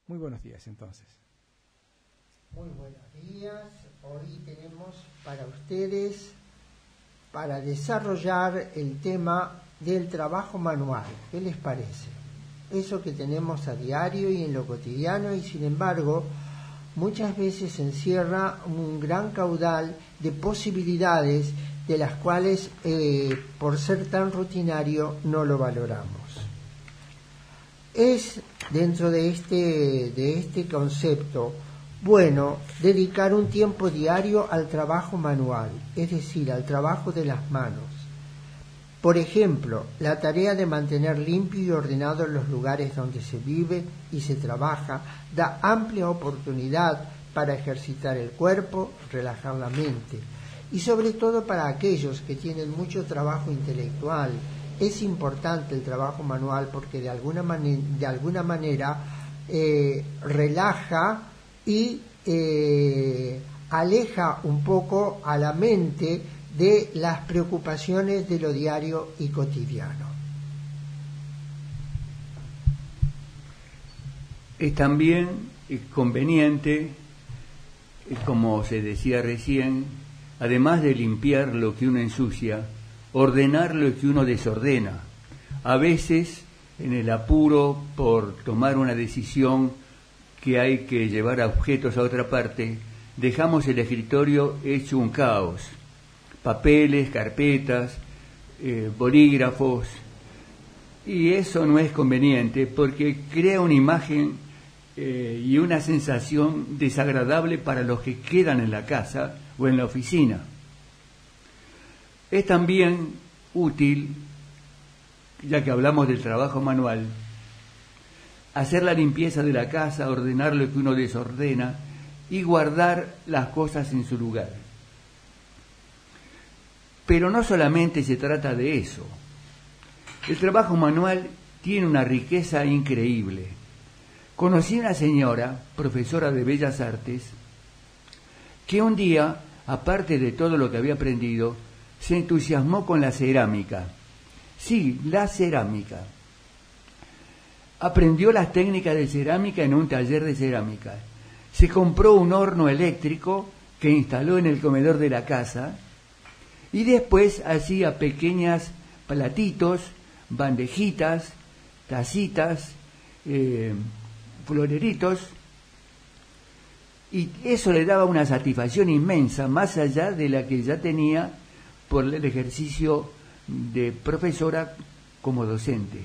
Muy buenos días, entonces. Muy buenos días. Hoy tenemos para ustedes, para desarrollar el tema del trabajo manual. ¿Qué les parece? Eso que tenemos a diario y en lo cotidiano, y sin embargo, muchas veces encierra un gran caudal de posibilidades de las cuales, por ser tan rutinario, no lo valoramos. Es dentro de este concepto bueno dedicar un tiempo diario al trabajo manual, es decir, al trabajo de las manos. Por ejemplo, la tarea de mantener limpio y ordenado los lugares donde se vive y se trabaja da amplia oportunidad para ejercitar el cuerpo, relajar la mente, y sobre todo para aquellos que tienen mucho trabajo intelectual. Es importante el trabajo manual porque de alguna manera relaja y aleja un poco a la mente de las preocupaciones de lo diario y cotidiano. Es también conveniente, como se decía recién, además de limpiar lo que uno ensucia, ordenar lo que uno desordena. A veces, en el apuro por tomar una decisión que hay que llevar a objetos a otra parte, dejamos el escritorio hecho un caos. Papeles, carpetas, bolígrafos, y eso no es conveniente porque crea una imagen y una sensación desagradable para los que quedan en la casa o en la oficina. Es también útil, ya que hablamos del trabajo manual, hacer la limpieza de la casa, ordenar lo que uno desordena y guardar las cosas en su lugar. Pero no solamente se trata de eso. El trabajo manual tiene una riqueza increíble. Conocí una señora, profesora de Bellas Artes, que un día, aparte de todo lo que había aprendido, se entusiasmó con la cerámica. Sí, la cerámica. Aprendió las técnicas de cerámica en un taller de cerámica. Se compró un horno eléctrico que instaló en el comedor de la casa y después hacía pequeñas platitos, bandejitas, tacitas, floreritos, y eso le daba una satisfacción inmensa, más allá de la que ya tenía por el ejercicio de profesora como docente.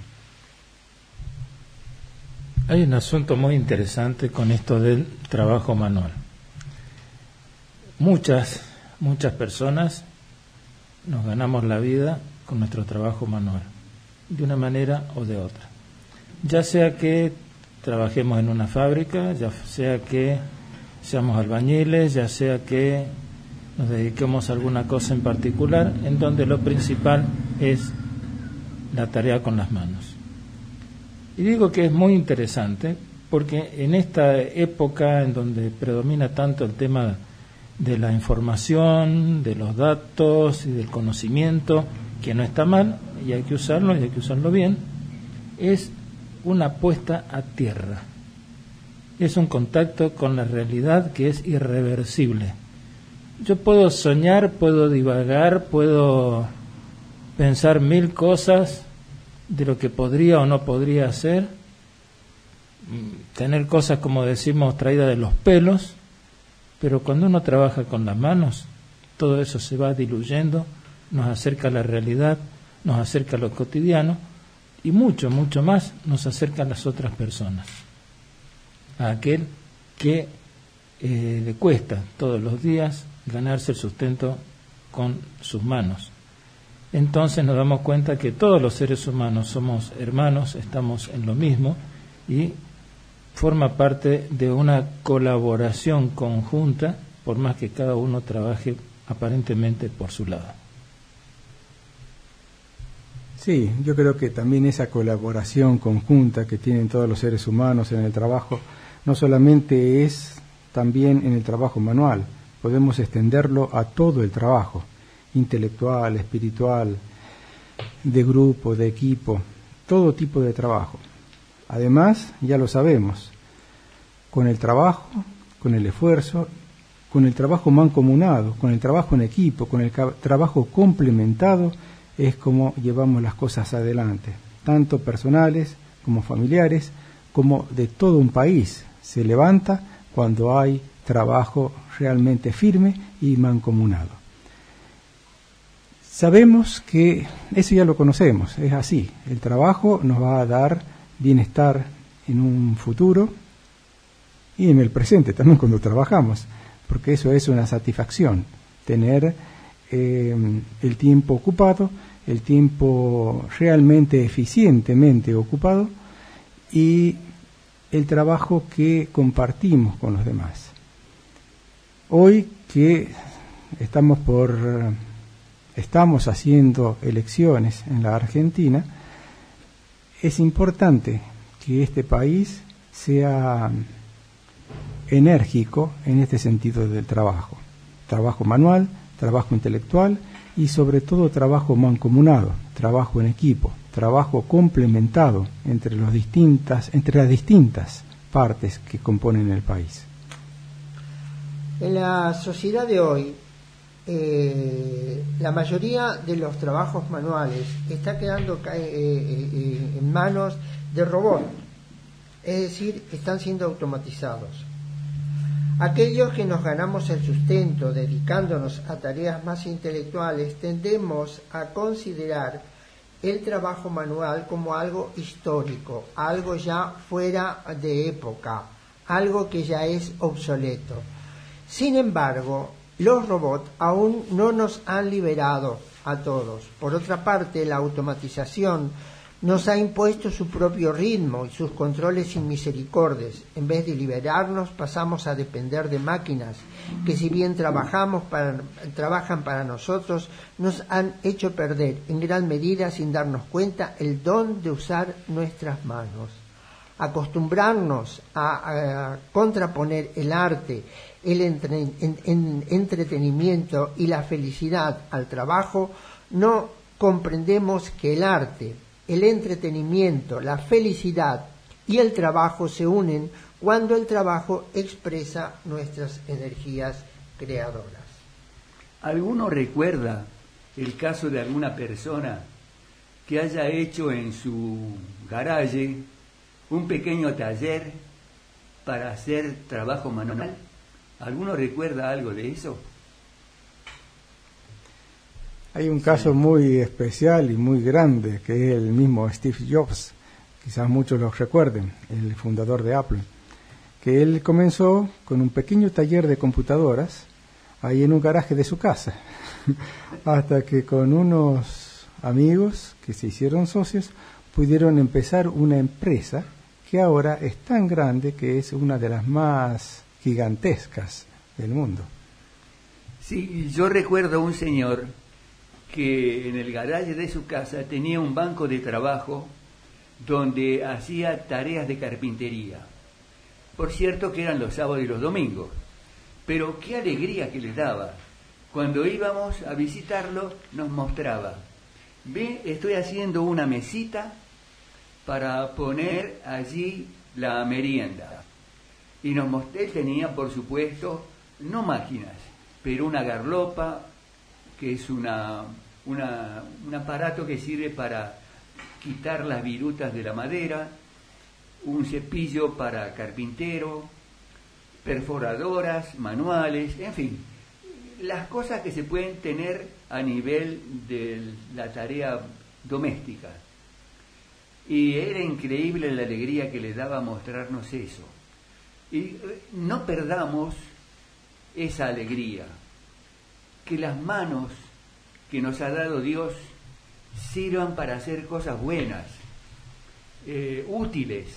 Hay un asunto muy interesante con esto del trabajo manual. Muchas personas nos ganamos la vida con nuestro trabajo manual, de una manera o de otra. Ya sea que trabajemos en una fábrica, ya sea que seamos albañiles, ya sea que nos dediquemos a alguna cosa en particular, en donde lo principal es la tarea con las manos. Y digo que es muy interesante porque en esta época en donde predomina tanto el tema de la información, de los datos y del conocimiento, que no está mal y hay que usarlo y hay que usarlo bien, es una puesta a tierra. Es un contacto con la realidad que es irreversible. Yo puedo soñar, puedo divagar, puedo pensar mil cosas de lo que podría o no podría hacer, tener cosas, como decimos, traídas de los pelos, pero cuando uno trabaja con las manos, todo eso se va diluyendo, nos acerca a la realidad, nos acerca a lo cotidiano y mucho más nos acerca a las otras personas, a aquel que le cuesta todos los días ganarse el sustento con sus manos. Entonces nos damos cuenta que todos los seres humanos somos hermanos, estamos en lo mismo y forma parte de una colaboración conjunta, por más que cada uno trabaje aparentemente por su lado. Sí, yo creo que también esa colaboración conjunta que tienen todos los seres humanos en el trabajo, no solamente es también en el trabajo manual, podemos extenderlo a todo el trabajo, intelectual, espiritual, de grupo, de equipo, todo tipo de trabajo. Además, ya lo sabemos, con el trabajo, con el esfuerzo, con el trabajo mancomunado, con el trabajo en equipo, con el trabajo complementado, es como llevamos las cosas adelante, tanto personales como familiares, como de todo un país. Se levanta cuando hay trabajo realmente firme y mancomunado. Sabemos que eso ya lo conocemos, es así. El trabajo nos va a dar bienestar en un futuro y en el presente también cuando trabajamos, porque eso es una satisfacción, tener el tiempo ocupado, el tiempo realmente eficientemente ocupado y el trabajo que compartimos con los demás. Hoy que estamos haciendo elecciones en la Argentina, es importante que este país sea enérgico en este sentido del trabajo. Trabajo manual, trabajo intelectual y sobre todo trabajo mancomunado, trabajo en equipo, trabajo complementado entre las distintas partes que componen el país. En la sociedad de hoy, la mayoría de los trabajos manuales está quedando en manos de robots, es decir, están siendo automatizados. Aquellos que nos ganamos el sustento dedicándonos a tareas más intelectuales tendemos a considerar el trabajo manual como algo histórico, algo ya fuera de época, algo que ya es obsoleto. Sin embargo, los robots aún no nos han liberado a todos. Por otra parte, la automatización nos ha impuesto su propio ritmo y sus controles sin misericordias. En vez de liberarnos, pasamos a depender de máquinas que, si bien trabajan para nosotros, nos han hecho perder en gran medida, sin darnos cuenta, el don de usar nuestras manos. Acostumbrarnos a contraponer el arte, el entretenimiento y la felicidad al trabajo, no comprendemos que el arte, el entretenimiento, la felicidad y el trabajo se unen cuando el trabajo expresa nuestras energías creadoras. ¿Alguno recuerda el caso de alguna persona que haya hecho en su garaje un pequeño taller para hacer trabajo manual? ¿Alguno recuerda algo de eso? Hay un caso muy especial y muy grande, que es el mismo Steve Jobs, quizás muchos lo recuerden, el fundador de Apple, que él comenzó con un pequeño taller de computadoras ahí en un garaje de su casa, hasta que con unos amigos que se hicieron socios pudieron empezar una empresa que ahora es tan grande que es una de las más gigantescas del mundo. Sí, yo recuerdo un señor que en el garaje de su casa tenía un banco de trabajo donde hacía tareas de carpintería. Por cierto que eran los sábados y los domingos, pero qué alegría que les daba. Cuando íbamos a visitarlo nos mostraba: ve, estoy haciendo una mesita para poner allí la merienda. Y él tenía, por supuesto, no máquinas, pero una garlopa, que es un aparato que sirve para quitar las virutas de la madera, un cepillo para carpintero, perforadoras manuales, en fin, las cosas que se pueden tener a nivel de la tarea doméstica. Y era increíble la alegría que le daba mostrarnos eso. Y no perdamos esa alegría, que las manos que nos ha dado Dios sirvan para hacer cosas buenas, útiles,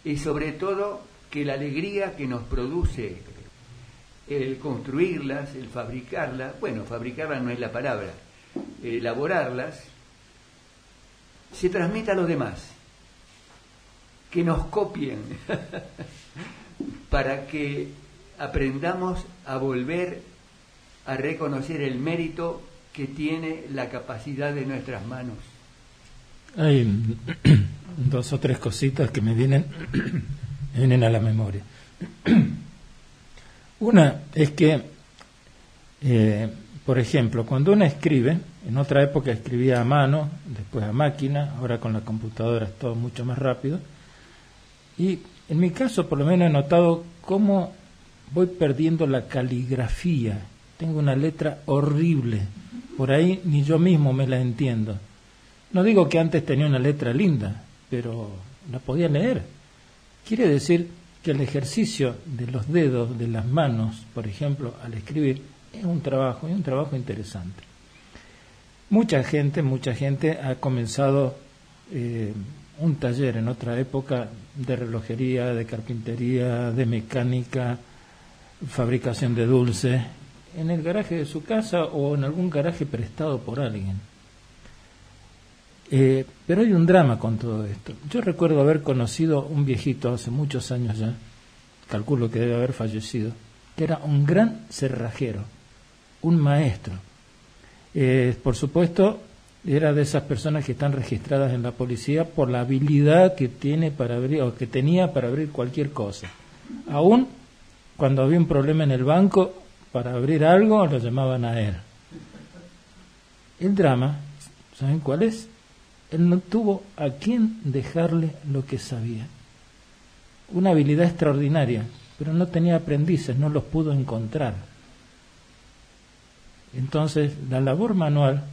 y sobre todo que la alegría que nos produce el construirlas, el fabricarlas, bueno, fabricarlas no es la palabra, elaborarlas, se transmita a los demás, que nos copien, para que aprendamos a volver a reconocer el mérito que tiene la capacidad de nuestras manos. Hay dos o tres cositas que me vienen a la memoria. Una es que, por ejemplo, cuando uno escribe, en otra época escribía a mano, después a máquina, ahora con la computadora es todo mucho más rápido, y en mi caso por lo menos he notado cómo voy perdiendo la caligrafía. Tengo una letra horrible, por ahí ni yo mismo me la entiendo. No digo que antes tenía una letra linda, pero la podía leer. Quiere decir que el ejercicio de los dedos, de las manos, por ejemplo, al escribir, es un trabajo interesante. Mucha gente ha comenzado un taller en otra época de relojería, de carpintería, de mecánica, fabricación de dulces, en el garaje de su casa o en algún garaje prestado por alguien. Pero hay un drama con todo esto. Yo recuerdo haber conocido un viejito hace muchos años ya, calculo que debe haber fallecido, que era un gran cerrajero, un maestro. Por supuesto, era de esas personas que están registradas en la policía por la habilidad que tiene para abrir, o que tenía para abrir cualquier cosa. Aún cuando había un problema en el banco, para abrir algo lo llamaban a él. El drama, ¿saben cuál es? Él no tuvo a quién dejarle lo que sabía. Una habilidad extraordinaria, pero no tenía aprendices, no los pudo encontrar. Entonces, la labor manual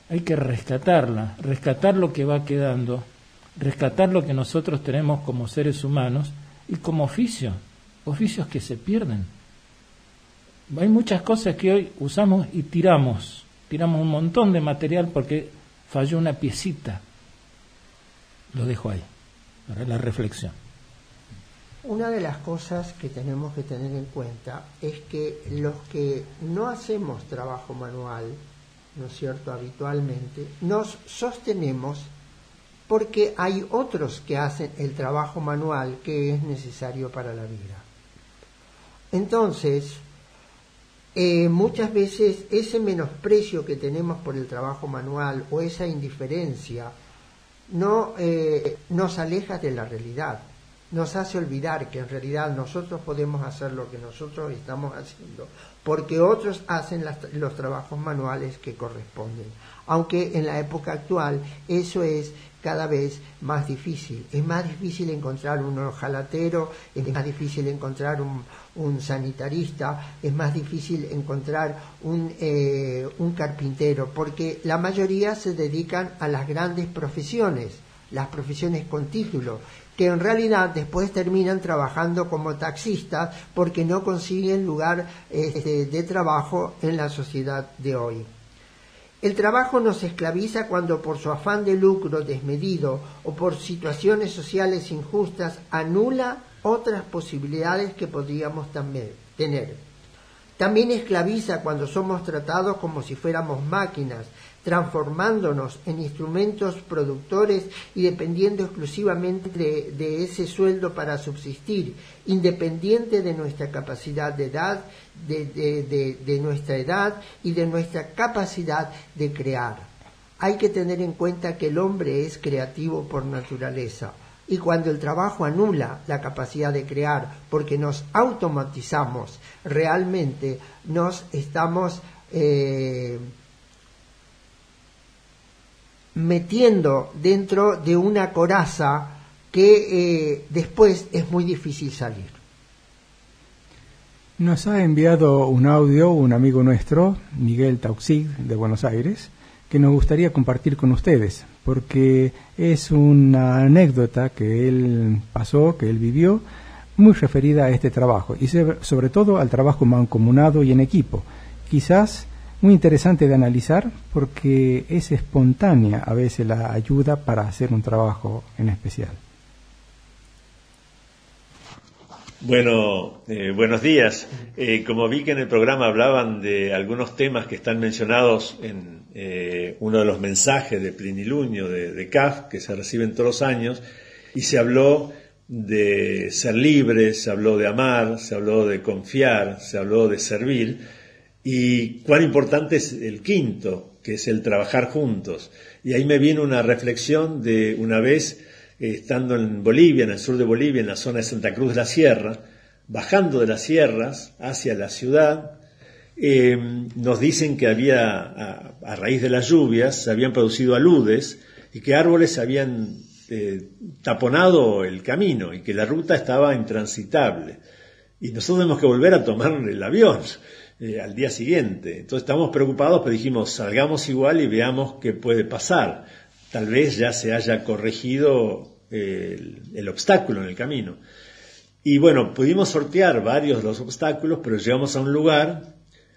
hay que rescatarla, rescatar lo que va quedando, rescatar lo que nosotros tenemos como seres humanos y como oficios que se pierden. Hay muchas cosas que hoy usamos y tiramos un montón de material porque falló una piecita. Lo dejo ahí, para la reflexión. Una de las cosas que tenemos que tener en cuenta es que los que no hacemos trabajo manual, ¿no es cierto?, habitualmente, nos sostenemos porque hay otros que hacen el trabajo manual que es necesario para la vida. Entonces, muchas veces ese menosprecio que tenemos por el trabajo manual o esa indiferencia nos aleja de la realidad, nos hace olvidar que en realidad nosotros podemos hacer lo que nosotros estamos haciendo porque otros hacen los trabajos manuales que corresponden, aunque en la época actual eso es cada vez más difícil. Es más difícil encontrar un hojalatero, es más difícil encontrar un sanitarista, es más difícil encontrar un carpintero, porque la mayoría se dedican a las grandes profesiones, las profesiones con título, que en realidad después terminan trabajando como taxistas porque no consiguen lugar de trabajo en la sociedad de hoy. El trabajo nos esclaviza cuando por su afán de lucro desmedido o por situaciones sociales injustas anula otras posibilidades que podríamos también tener. También esclaviza cuando somos tratados como si fuéramos máquinas, transformándonos en instrumentos productores y dependiendo exclusivamente de ese sueldo para subsistir, independiente de nuestra capacidad de edad, de nuestra edad y de nuestra capacidad de crear. Hay que tener en cuenta que el hombre es creativo por naturaleza, y cuando el trabajo anula la capacidad de crear porque nos automatizamos, realmente nos estamos metiendo dentro de una coraza que después es muy difícil salir. Nos ha enviado un audio un amigo nuestro, Miguel Tauxig, de Buenos Aires, que nos gustaría compartir con ustedes, porque es una anécdota que él pasó, que él vivió, muy referida a este trabajo, y sobre todo al trabajo mancomunado y en equipo. Quizás muy interesante de analizar porque es espontánea a veces la ayuda para hacer un trabajo en especial. Bueno, buenos días. Como vi que en el programa hablaban de algunos temas que están mencionados en uno de los mensajes de Plinilunio de CAF, que se reciben todos los años, y se habló de ser libres, se habló de amar, se habló de confiar, se habló de servir, y cuán importante es el quinto, que es el trabajar juntos. Y ahí me viene una reflexión de una vez, estando en Bolivia, en el sur de Bolivia, en la zona de Santa Cruz de la Sierra, bajando de las sierras hacia la ciudad, nos dicen que había, a raíz de las lluvias, se habían producido aludes y que árboles habían taponado el camino y que la ruta estaba intransitable. Y nosotros tenemos que volver a tomar el avión al día siguiente. Entonces estábamos preocupados, pero dijimos, salgamos igual y veamos qué puede pasar. Tal vez ya se haya corregido el obstáculo en el camino. Y bueno, pudimos sortear varios de los obstáculos, pero llegamos a un lugar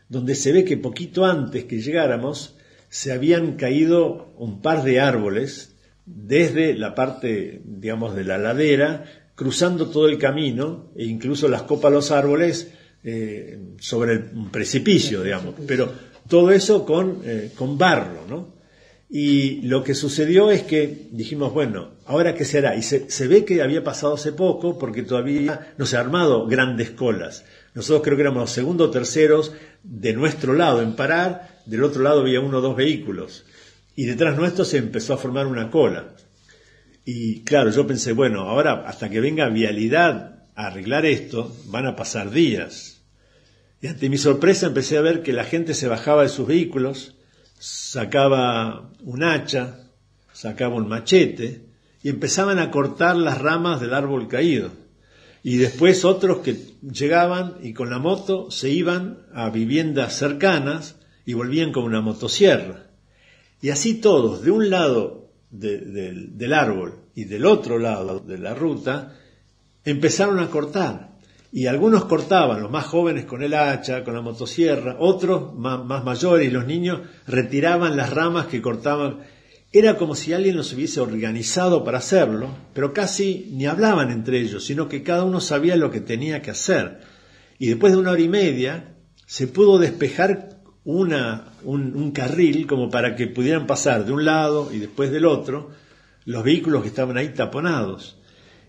donde se ve que poquito antes que llegáramos se habían caído un par de árboles desde la parte, digamos, de la ladera, cruzando todo el camino, e incluso las copas de los árboles sobre un precipicio, digamos, pero todo eso con barro, ¿no? Y lo que sucedió es que dijimos, bueno, ¿ahora qué se hará? Y se ve que había pasado hace poco porque todavía no se han armado grandes colas. Nosotros creo que éramos los segundos o terceros de nuestro lado en parar, del otro lado había 1 o 2 vehículos. Y detrás nuestro se empezó a formar una cola. Y claro, yo pensé, bueno, ahora hasta que venga Vialidad a arreglar esto, van a pasar días. Y ante mi sorpresa empecé a ver que la gente se bajaba de sus vehículos, sacaba un hacha, sacaba un machete y empezaban a cortar las ramas del árbol caído. Y después otros que llegaban y con la moto se iban a viviendas cercanas y volvían con una motosierra. Y así todos, de un lado del árbol y del otro lado de la ruta, empezaron a cortar. Y algunos cortaban, los más jóvenes con el hacha, con la motosierra, otros más mayores y los niños retiraban las ramas que cortaban. Era como si alguien los hubiese organizado para hacerlo, pero casi ni hablaban entre ellos, sino que cada uno sabía lo que tenía que hacer. Y después de 1 hora y media se pudo despejar un carril como para que pudieran pasar de un lado y después del otro los vehículos que estaban ahí taponados.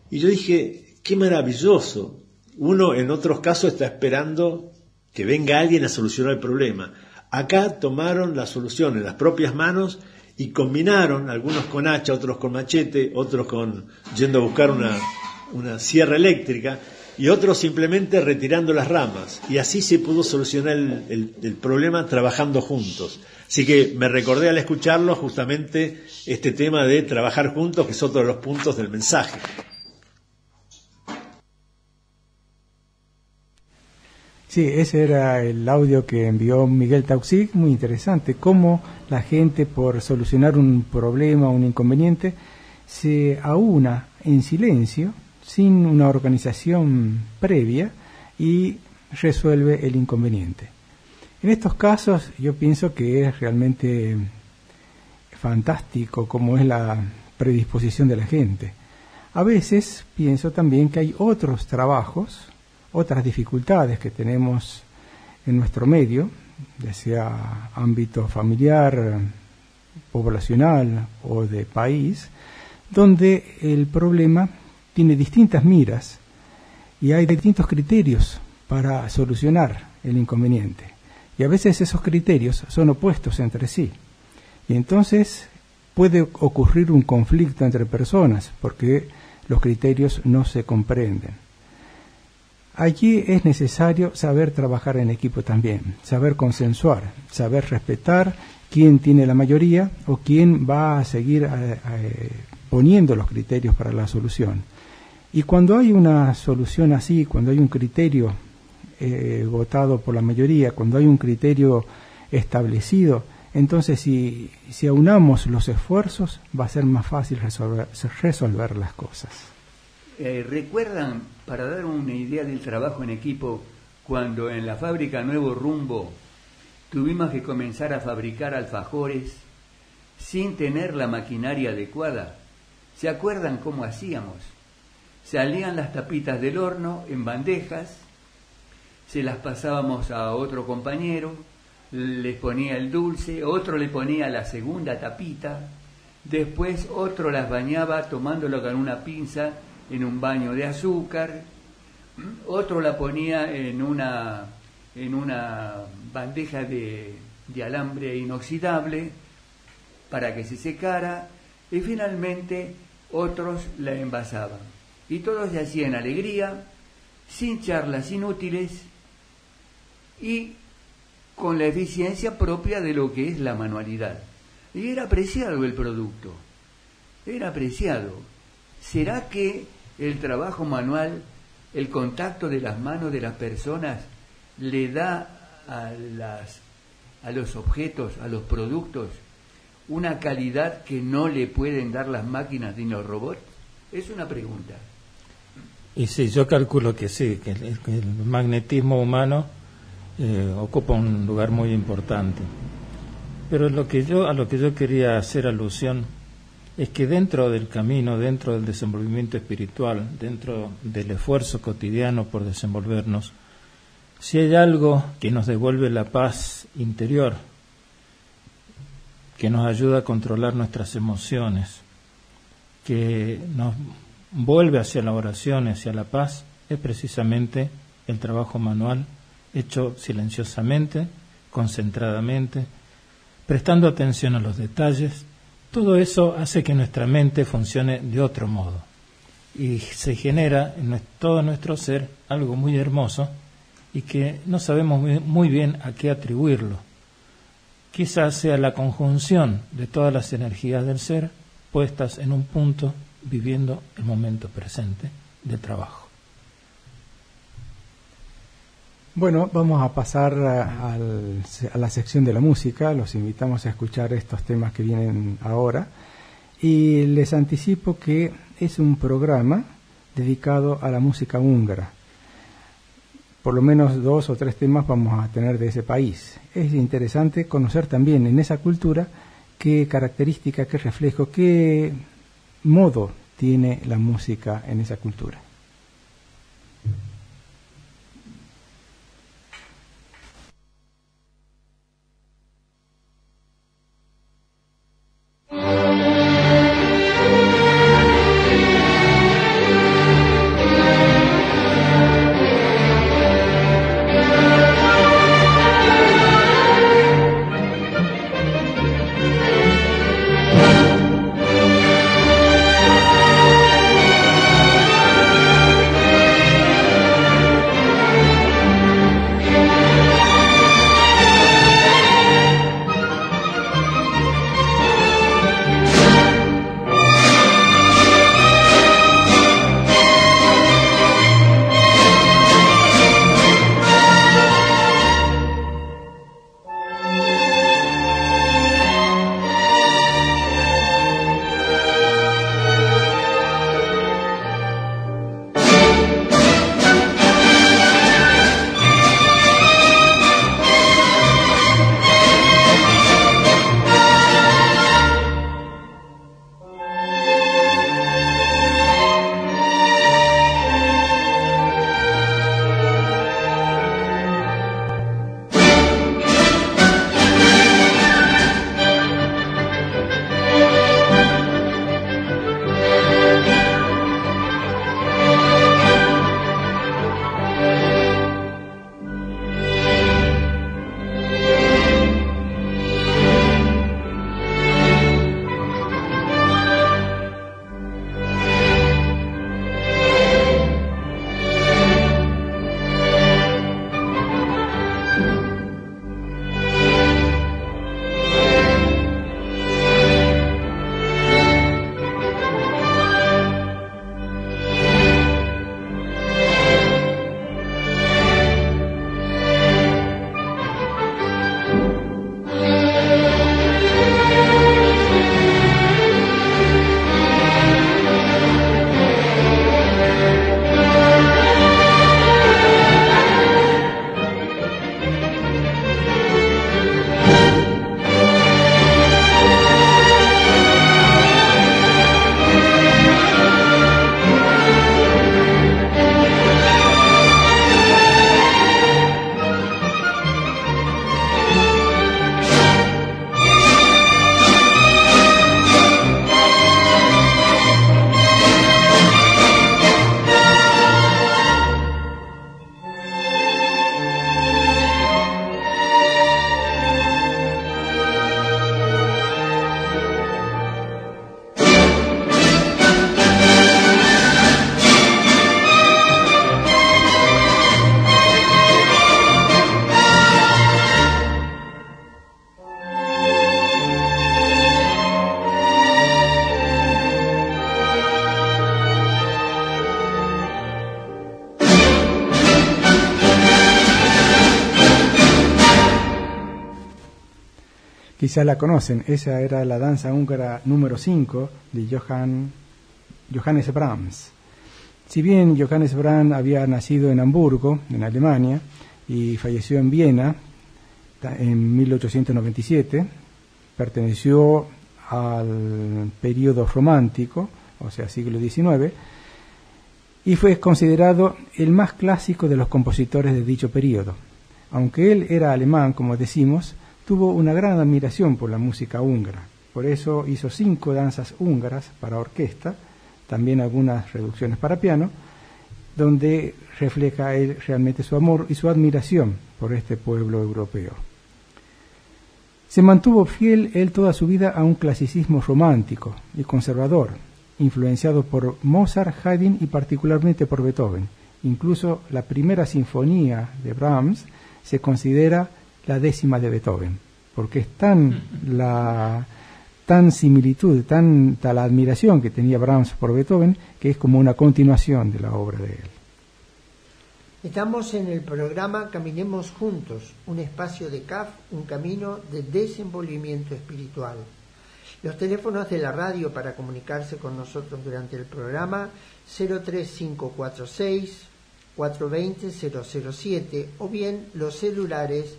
Y yo dije, qué maravilloso. Uno en otros casos está esperando que venga alguien a solucionar el problema. Acá tomaron la solución en las propias manos y combinaron, algunos con hacha, otros con machete, otros yendo a buscar una sierra eléctrica y otros simplemente retirando las ramas. Y así se pudo solucionar el problema trabajando juntos. Así que me recordé al escucharlo justamente este tema de trabajar juntos, que es otro de los puntos del mensaje. Sí, ese era el audio que envió Miguel Tauxig, muy interesante, cómo la gente por solucionar un problema, un inconveniente, se aúna en silencio, sin una organización previa, y resuelve el inconveniente. En estos casos yo pienso que es realmente fantástico cómo es la predisposición de la gente. A veces pienso también que hay otros trabajos, otras dificultades que tenemos en nuestro medio, ya sea ámbito familiar, poblacional o de país, donde el problema tiene distintas miras y hay distintos criterios para solucionar el inconveniente. Y a veces esos criterios son opuestos entre sí. Y entonces puede ocurrir un conflicto entre personas porque los criterios no se comprenden. Allí es necesario saber trabajar en equipo también, saber consensuar, saber respetar quién tiene la mayoría o quién va a seguir poniendo los criterios para la solución. Y cuando hay una solución así, cuando hay un criterio votado por la mayoría, cuando hay un criterio establecido, entonces si aunamos los esfuerzos va a ser más fácil resolver las cosas. ¿Recuerdan, para dar una idea del trabajo en equipo, cuando en la fábrica Nuevo Rumbo tuvimos que comenzar a fabricar alfajores sin tener la maquinaria adecuada? ¿Se acuerdan cómo hacíamos? Salían las tapitas del horno en bandejas, se las pasábamos a otro compañero, les ponía el dulce, otro le ponía la segunda tapita, después otro las bañaba tomándolo con una pinza en un baño de azúcar, otro la ponía en una bandeja de alambre inoxidable para que se secara, y finalmente otros la envasaban. Y todos se hacían alegría, sin charlas inútiles y con la eficiencia propia de lo que es la manualidad. Y era apreciado el producto, era apreciado. ¿Será que el trabajo manual, el contacto de las manos de las personas, le da a los objetos, a los productos, una calidad que no le pueden dar las máquinas ni los robots? Es una pregunta. Y sí, yo calculo que sí, que el magnetismo humano ocupa un lugar muy importante. Pero a lo que yo quería hacer alusión es que dentro del camino, dentro del desenvolvimiento espiritual, dentro del esfuerzo cotidiano por desenvolvernos, si hay algo que nos devuelve la paz interior, que nos ayuda a controlar nuestras emociones, que nos vuelve hacia la oración, hacia la paz, es precisamente el trabajo manual, hecho silenciosamente, concentradamente, prestando atención a los detalles. Todo eso hace que nuestra mente funcione de otro modo y se genera en todo nuestro ser algo muy hermoso y que no sabemos muy bien a qué atribuirlo. Quizás sea la conjunción de todas las energías del ser puestas en un punto, viviendo el momento presente del trabajo. Bueno, vamos a pasar a la sección de la música. Los invitamos a escuchar estos temas que vienen ahora. Y les anticipo que es un programa dedicado a la música húngara. Por lo menos 2 o 3 temas vamos a tener de ese país. Es interesante conocer también en esa cultura qué característica, qué reflejo, qué modo tiene la música en esa cultura. Quizá la conocen, esa era la danza húngara número 5 de Johannes Brahms. Si bien Johannes Brahms había nacido en Hamburgo, en Alemania, y falleció en Viena en 1897, perteneció al periodo romántico, o sea, siglo XIX, y fue considerado el más clásico de los compositores de dicho periodo. Aunque él era alemán, como decimos, tuvo una gran admiración por la música húngara. Por eso hizo 5 danzas húngaras para orquesta, también algunas reducciones para piano, donde refleja él realmente su amor y su admiración por este pueblo europeo. Se mantuvo fiel él toda su vida a un clasicismo romántico y conservador, influenciado por Mozart, Haydn y particularmente por Beethoven. Incluso la primera sinfonía de Brahms se considera la 10ª de Beethoven, porque es tanta la admiración que tenía Brahms por Beethoven, que es como una continuación de la obra de él. Estamos en el programa Caminemos Juntos, un espacio de CAF, un camino de desenvolvimiento espiritual. Los teléfonos de la radio para comunicarse con nosotros durante el programa 03546 420 007 o bien los celulares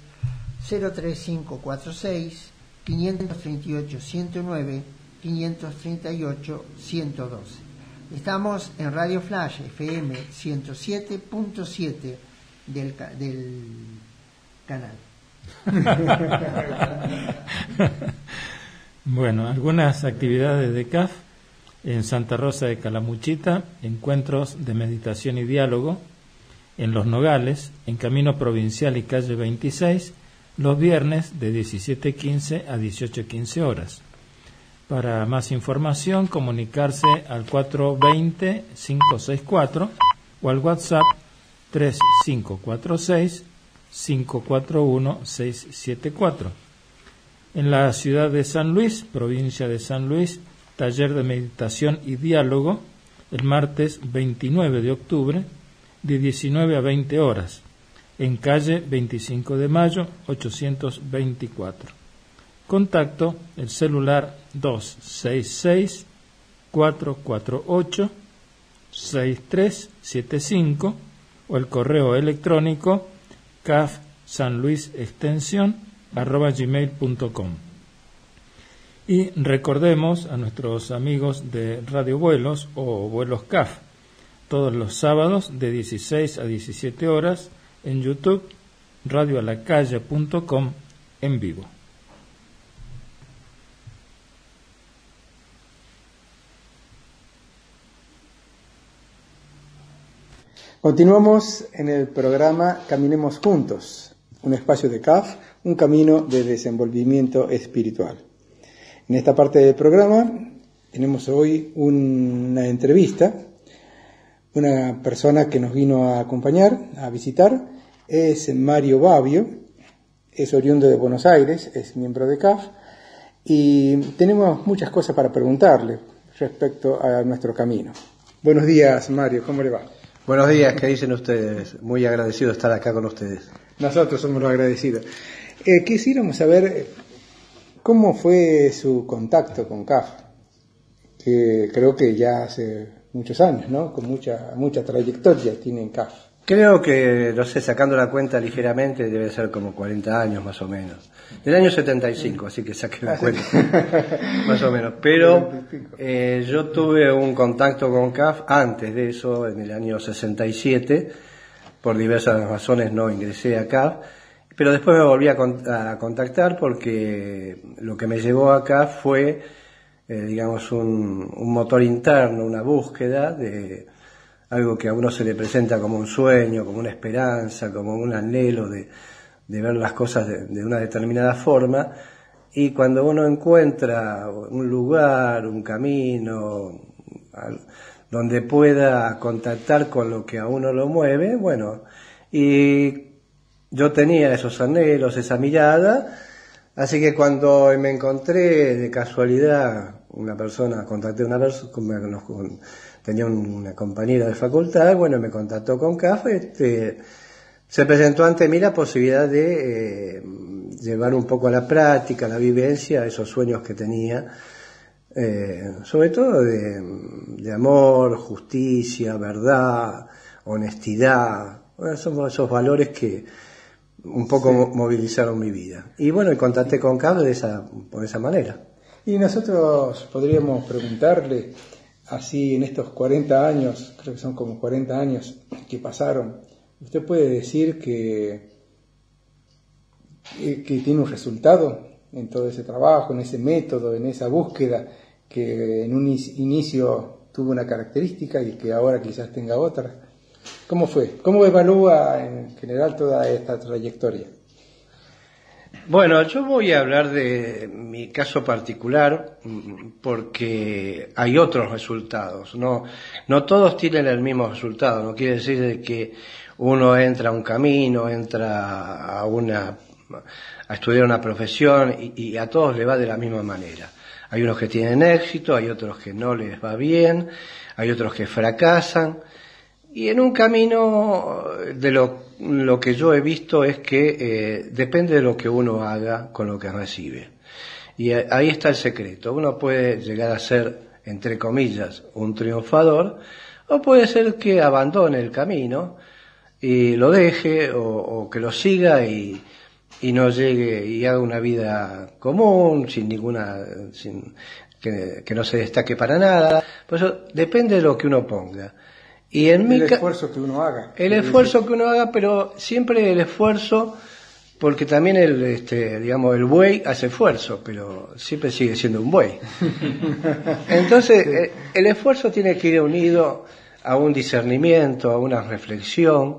03546 538 109 538 112. Estamos en Radio Flash FM 107.7 del canal. Bueno, algunas actividades de CAF en Santa Rosa de Calamuchita, encuentros de meditación y diálogo en Los Nogales, en Camino Provincial y Calle 26, los viernes de 17:15 a 18:15 horas. Para más información, comunicarse al 420-564 o al WhatsApp 3546-541-674. En la ciudad de San Luis, provincia de San Luis, taller de meditación y diálogo el martes 29 de octubre de 19 a 20 horas, en calle 25 de Mayo, 824. Contacto, el celular 266-448-6375 o el correo electrónico cafsanluisextensión@gmail.com. Y recordemos a nuestros amigos de Radio Vuelos o Vuelos CAF, todos los sábados de 16 a 17 horas en YouTube, radioalacalle.com en vivo. Continuamos en el programa Caminemos Juntos, un espacio de CAF, un camino de desenvolvimiento espiritual. En esta parte del programa tenemos hoy una entrevista. Una persona que nos vino a acompañar, a visitar, es Mario Babbio, es oriundo de Buenos Aires, es miembro de CAF, y tenemos muchas cosas para preguntarle respecto a nuestro camino. Buenos días, Mario, ¿cómo le va? Buenos días, ¿qué dicen ustedes? Muy agradecido de estar acá con ustedes. Nosotros somos los agradecidos. Quisiéramos saber cómo fue su contacto con CAF, que creo que ya hace muchos años, ¿no? Con mucha trayectoria tiene en CAF. Creo que, no sé, sacando la cuenta ligeramente, debe ser como 40 años más o menos. Del año 75, así que saqué la cuenta, más o menos. Pero yo tuve un contacto con CAF antes de eso, en el año 67, por diversas razones no ingresé a CAF, pero después me volví a contactar porque lo que me llevó a CAF fue, digamos, un motor interno, una búsqueda de algo que a uno se le presenta como un sueño, como una esperanza, como un anhelo de ver las cosas de una determinada forma, y cuando uno encuentra un lugar, un camino, donde pueda contactar con lo que a uno lo mueve, bueno, y yo tenía esos anhelos, esa mirada, así que cuando me encontré de casualidad contacté a una persona, tenía una compañera de facultad, bueno, me contactó con CAF, se presentó ante mí la posibilidad de llevar un poco a la práctica, a la vivencia, esos sueños que tenía, sobre todo de amor, justicia, verdad, honestidad. Bueno, son esos valores que un poco movilizaron mi vida. Y bueno, y contacté con Carlos por esa manera. Y nosotros podríamos preguntarle, así en estos 40 años, creo que son como 40 años que pasaron, ¿usted puede decir que tiene un resultado en todo ese trabajo, en ese método, en esa búsqueda, que en un inicio tuvo una característica y que ahora quizás tenga otra? ¿Cómo fue? ¿Cómo evalúa en general toda esta trayectoria? Bueno, yo voy a hablar de mi caso particular porque hay otros resultados. No todos tienen el mismo resultado. No quiere decir de que uno entra a un camino, entra a estudiar una profesión y a todos le va de la misma manera. Hay unos que tienen éxito, hay otros que no les va bien, hay otros que fracasan. Y en un camino de lo que yo he visto es que depende de lo que uno haga con lo que recibe. Y ahí está el secreto. Uno puede llegar a ser, entre comillas, un triunfador, o puede ser que abandone el camino y lo deje, o que lo siga y no llegue y haga una vida común, que no se destaque para nada. Por eso depende de lo que uno ponga. Y el esfuerzo que uno haga. El esfuerzo que uno haga, pero siempre el esfuerzo, porque también el buey hace esfuerzo, pero siempre sigue siendo un buey. Entonces, el esfuerzo tiene que ir unido a un discernimiento, a una reflexión.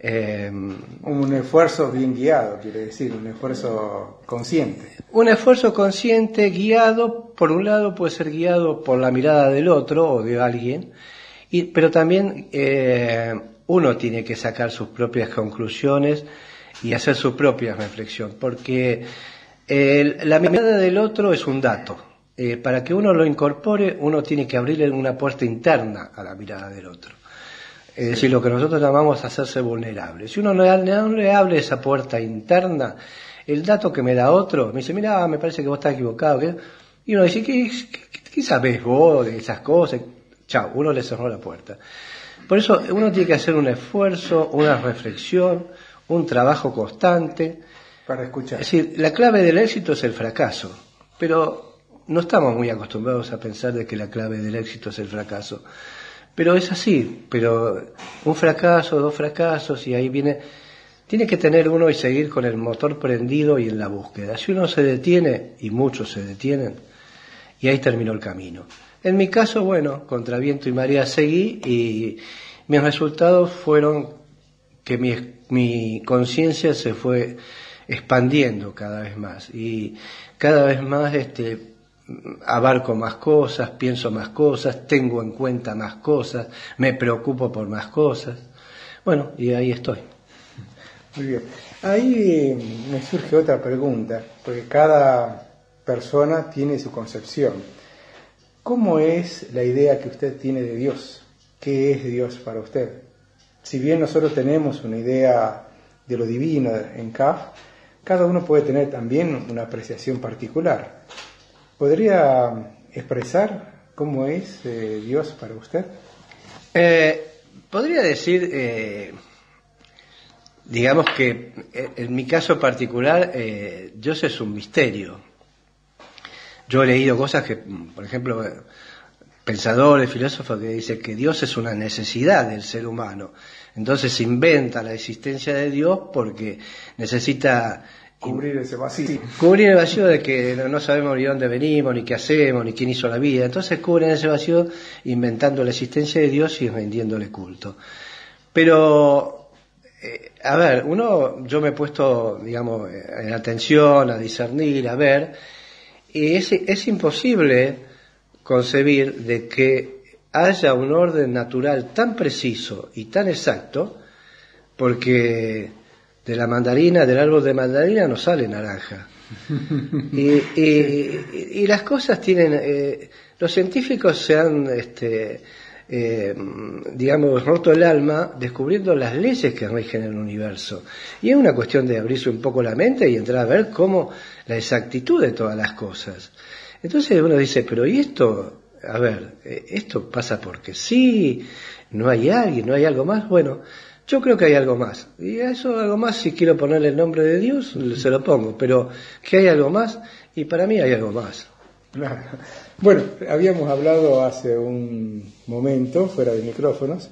Un esfuerzo bien guiado, quiere decir, un esfuerzo consciente. Un esfuerzo consciente, guiado, por un lado puede ser guiado por la mirada del otro o de alguien, pero también uno tiene que sacar sus propias conclusiones y hacer su propia reflexión, porque la mirada del otro es un dato. Para que uno lo incorpore, uno tiene que abrirle una puerta interna a la mirada del otro. Es decir, lo que nosotros llamamos hacerse vulnerable. Si uno no le abre esa puerta interna, el dato que me da otro, me dice, mira, me parece que vos estás equivocado. Y uno dice, ¿qué sabés vos de esas cosas? Chao, uno le cerró la puerta. Por eso uno tiene que hacer un esfuerzo, una reflexión, un trabajo constante. Para escuchar. Es decir, la clave del éxito es el fracaso, pero no estamos muy acostumbrados a pensar de que la clave del éxito es el fracaso. Pero es así, pero un fracaso, 2 fracasos, y ahí tiene que tener uno y seguir con el motor prendido y en la búsqueda. Si uno se detiene, y muchos se detienen, y ahí terminó el camino. En mi caso, bueno, contra viento y marea seguí, y mis resultados fueron que mi conciencia se fue expandiendo cada vez más, y cada vez más abarco más cosas, pienso más cosas, tengo en cuenta más cosas, me preocupo por más cosas. Bueno, y ahí estoy. Muy bien. Ahí me surge otra pregunta, porque cada persona tiene su concepción. ¿Cómo es la idea que usted tiene de Dios? ¿Qué es Dios para usted? Si bien nosotros tenemos una idea de lo divino en CAF, cada uno puede tener también una apreciación particular. ¿Podría expresar cómo es Dios para usted? Podría decir, digamos que en mi caso particular, Dios es un misterio. Yo he leído cosas que, por ejemplo, pensadores, filósofos que dicen que Dios es una necesidad del ser humano. Entonces se inventa la existencia de Dios porque necesita cubrir ese vacío. Cubrir el vacío de que no sabemos ni dónde venimos, ni qué hacemos, ni quién hizo la vida. Entonces cubren ese vacío inventando la existencia de Dios y rindiéndole culto. Pero, a ver, yo me he puesto, digamos, en atención, a discernir, a ver, y es imposible concebir de que haya un orden natural tan preciso y tan exacto, porque del árbol de mandarina no sale naranja. Y las cosas tienen, los científicos se han digamos, roto el alma descubriendo las leyes que rigen el universo. Y es una cuestión de abrirse un poco la mente y entrar a ver cómo la exactitud de todas las cosas. Entonces uno dice, pero ¿y esto? A ver, ¿esto pasa porque sí? ¿No hay alguien? ¿No hay algo más? Bueno, yo creo que hay algo más. Y a eso algo más, si quiero ponerle el nombre de Dios, se lo pongo. Pero que hay algo más, y para mí hay algo más. Claro. Bueno, habíamos hablado hace un momento, fuera de micrófonos,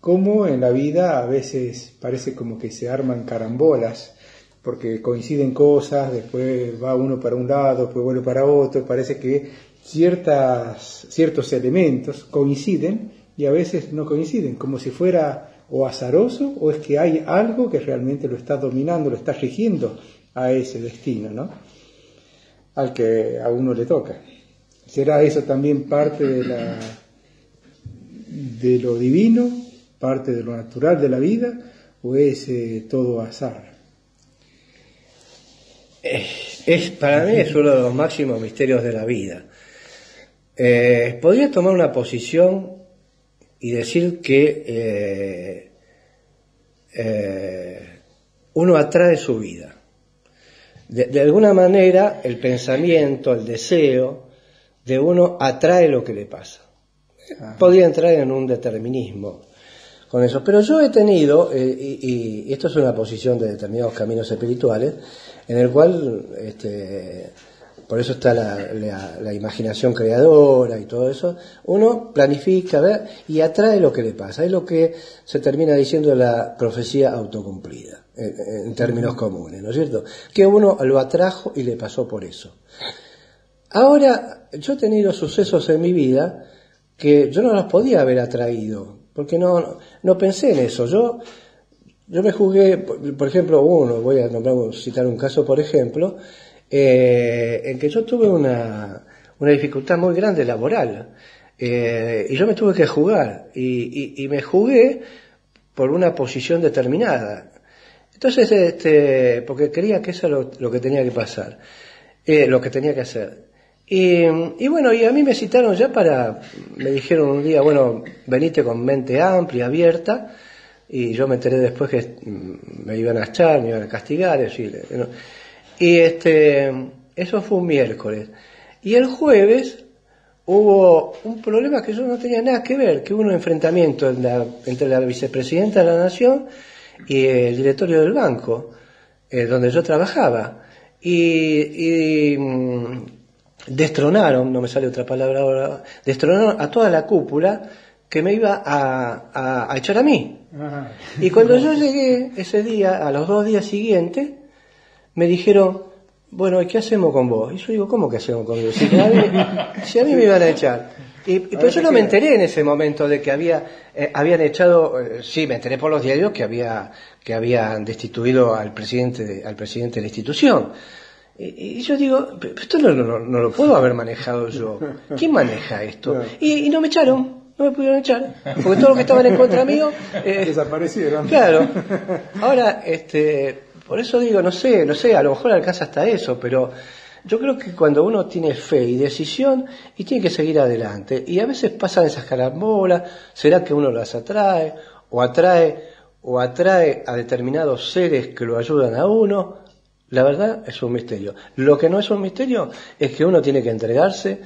cómo en la vida a veces parece como que se arman carambolas, porque coinciden cosas, después va uno para un lado, después vuelve para otro, parece que ciertos elementos coinciden y a veces no coinciden, como si fuera o azaroso o es que hay algo que realmente lo está dominando, lo está rigiendo a ese destino, ¿no? Al que a uno le toca. ¿Será eso también parte de lo divino, parte de lo natural de la vida, o es todo azar? Para mí es uno de los máximos misterios de la vida. Podría tomar una posición y decir que uno atrae su vida. De alguna manera, el pensamiento, el deseo de uno atrae lo que le pasa. Podría entrar en un determinismo con eso. Pero yo he tenido, y esto es una posición de determinados caminos espirituales, en el cual, por eso está la imaginación creadora y todo eso, uno planifica, ¿ver? Y atrae lo que le pasa. Es lo que se termina diciendo la profecía autocumplida, en términos comunes, ¿no es cierto? Que uno lo atrajo y le pasó por eso. Ahora, yo he tenido sucesos en mi vida que yo no los podía haber atraído, porque no pensé en eso. Yo me jugué, por ejemplo, voy a citar un caso, por ejemplo, en que yo tuve una dificultad muy grande laboral, y yo me tuve que jugar, y me jugué por una posición determinada. Entonces, porque creía que eso es lo que tenía que pasar, lo que tenía que hacer. Y bueno, y a mí me citaron ya me dijeron un día, bueno, venite con mente amplia, abierta, y yo me enteré después que me iban a echar, me iban a castigar, ¿no? Y eso fue un miércoles. Y el jueves hubo un problema que yo no tenía nada que ver, que hubo un enfrentamiento entre la vicepresidenta de la Nación y el directorio del banco, donde yo trabajaba. Y destronaron, no me sale otra palabra ahora, destronaron a toda la cúpula que me iba a echar a mí. Ajá. Y cuando yo llegué ese día, a los 2 días siguientes, me dijeron, bueno, ¿y qué hacemos con vos? Y yo digo, ¿cómo que hacemos con vos? Si a mí me iban a echar. Pero yo no me enteré en ese momento de que habían echado, sí, me enteré por los diarios que habían destituido al presidente de la institución. Y yo digo, pero esto no lo puedo haber manejado yo. ¿Quién maneja esto? Y no me echaron, no me pudieron echar, porque todos los que estaban en contra mío desaparecieron. Claro. Ahora, por eso digo, no sé, a lo mejor alcanza hasta eso, pero yo creo que cuando uno tiene fe y decisión y tiene que seguir adelante, y a veces pasan esas carambolas, ¿será que uno las atrae o atrae a determinados seres que lo ayudan a uno? La verdad es un misterio. Lo que no es un misterio es que uno tiene que entregarse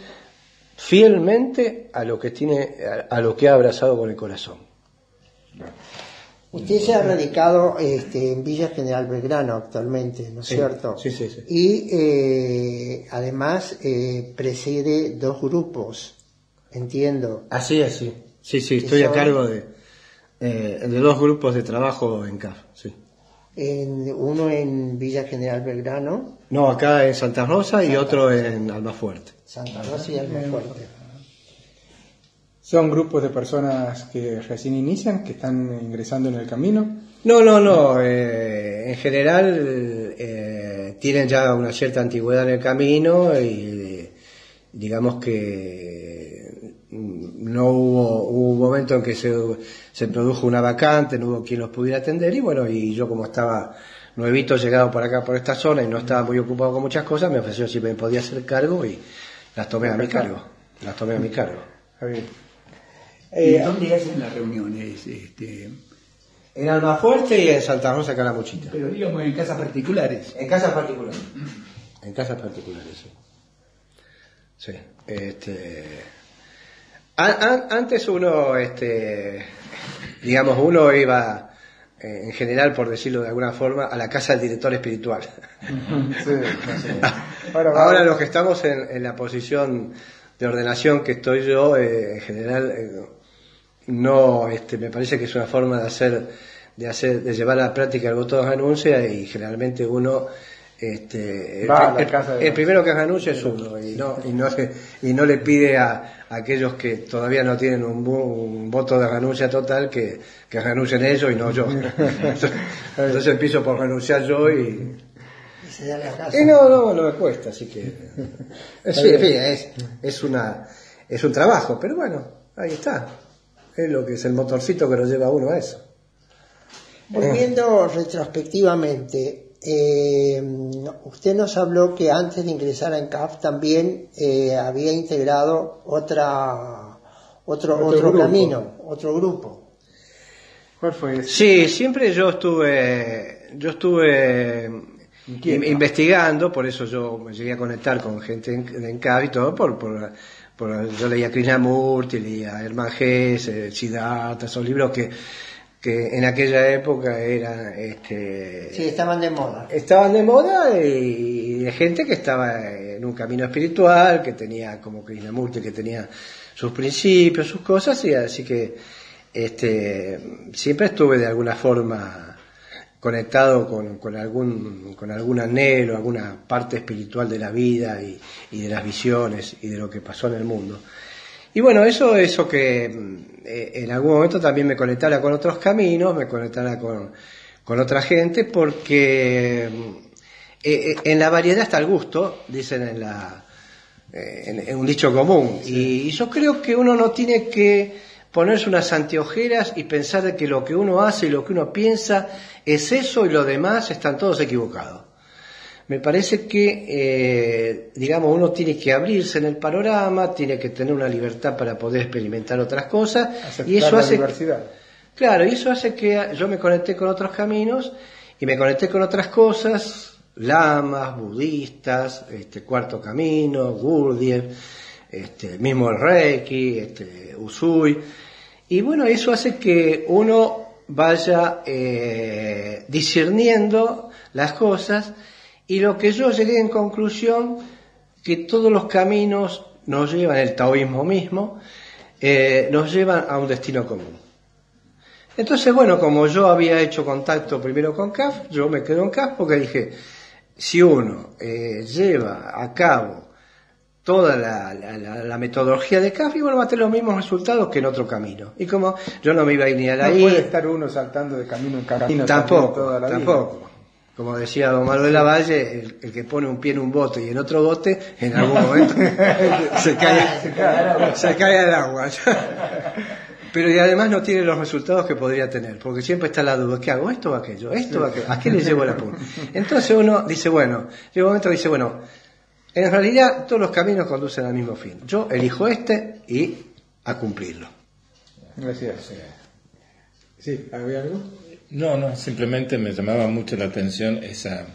fielmente a lo que ha abrazado con el corazón. Usted se ha radicado en Villa General Belgrano actualmente, ¿no es cierto? Sí. Y además preside 2 grupos, entiendo. Así es, sí. Sí, estoy a cargo de 2 grupos de trabajo en CAF, sí. Uno en Villa General Belgrano. No, acá en Santa Rosa y otro en Almafuerte. Santa Rosa y Almafuerte. ¿Son grupos de personas que recién inician, que están ingresando en el camino? No. En general tienen ya una cierta antigüedad en el camino y digamos que no hubo un momento en que se produjo una vacante, no hubo quien los pudiera atender y bueno, y yo como estaba nuevito llegado por acá, por esta zona y no estaba muy ocupado con muchas cosas, me ofreció si me podía hacer cargo y las tomé a mi cargo. Está bien. ¿Y dónde hacen las reuniones? En Almafuerte y en Santa Rosa Calamuchita. Pero digamos en casas particulares. En casas particulares. En casas particulares, sí. Sí. Antes uno, digamos, uno iba, en general, por decirlo de alguna forma, a la casa del director espiritual. Sí, sí. Ahora los que estamos en la posición de ordenación que estoy yo, en general, no, me parece que es una forma de llevar a la práctica el voto de renuncia, y generalmente uno, el primero que renuncia es uno, y no le pide a aquellos que todavía no tienen un voto de renuncia total que renuncien ellos y no yo. Entonces empiezo por renunciar yo y no me cuesta, así que es un trabajo, pero bueno, ahí está, es lo que es el motorcito que lo lleva a uno a eso. Volviendo retrospectivamente, usted nos habló que antes de ingresar a ENCAF también había integrado otro camino, otro grupo. ¿Cuál fue ese? Sí, siempre yo estuve investigando, por eso yo me llegué a conectar con gente de ENCAF y todo, yo leía Krishnamurti, leía Hermann Hesse, Siddhartha, esos libros que en aquella época eran sí, estaban de moda y de gente que estaba en un camino espiritual, que tenía como Krishnamurti, que tenía sus principios, sus cosas, y así que siempre estuve de alguna forma conectado con algún anhelo, alguna parte espiritual de la vida y de las visiones y de lo que pasó en el mundo. Y bueno, eso que en algún momento también me conectara con otros caminos, me conectara con otra gente, porque en la variedad está el gusto, dicen en un dicho común. Sí. Y yo creo que uno no tiene que ponerse unas anteojeras y pensar de que lo que uno hace y lo que uno piensa es eso y lo demás están todos equivocados. Me parece que, digamos, uno tiene que abrirse en el panorama, tiene que tener una libertad para poder experimentar otras cosas. Aceptar y eso hace, diversidad. Claro, y eso hace que yo me conecté con otros caminos y me conecté con otras cosas, lamas, budistas, Cuarto Camino, Gurdjieff, mismo el Reiki, Usui. Y bueno, eso hace que uno vaya discerniendo las cosas. Y lo que yo llegué en conclusión, que todos los caminos nos llevan, el taoísmo mismo, nos llevan a un destino común. Entonces, bueno, como yo había hecho contacto primero con CAF, yo me quedo en CAF porque dije, si uno lleva a cabo toda la metodología de CAF, y bueno, va a tener los mismos resultados que en otro camino. Y como yo no me iba a ir ni a la No puede estar uno saltando de camino en camino toda la vida. Tampoco. Como decía don Manuel Lavalle, el que pone un pie en un bote y en otro bote, en algún momento se cae al agua. Pero y además no tiene los resultados que podría tener, porque siempre está la duda, ¿qué hago? ¿Esto o aquello? ¿Esto o aquello? ¿A qué le llevo la punta? Entonces uno dice, bueno, llega un momento que dice, bueno, en realidad todos los caminos conducen al mismo fin. Yo elijo y a cumplirlo. Gracias. Sí, ¿había algo? No, simplemente me llamaba mucho la atención esa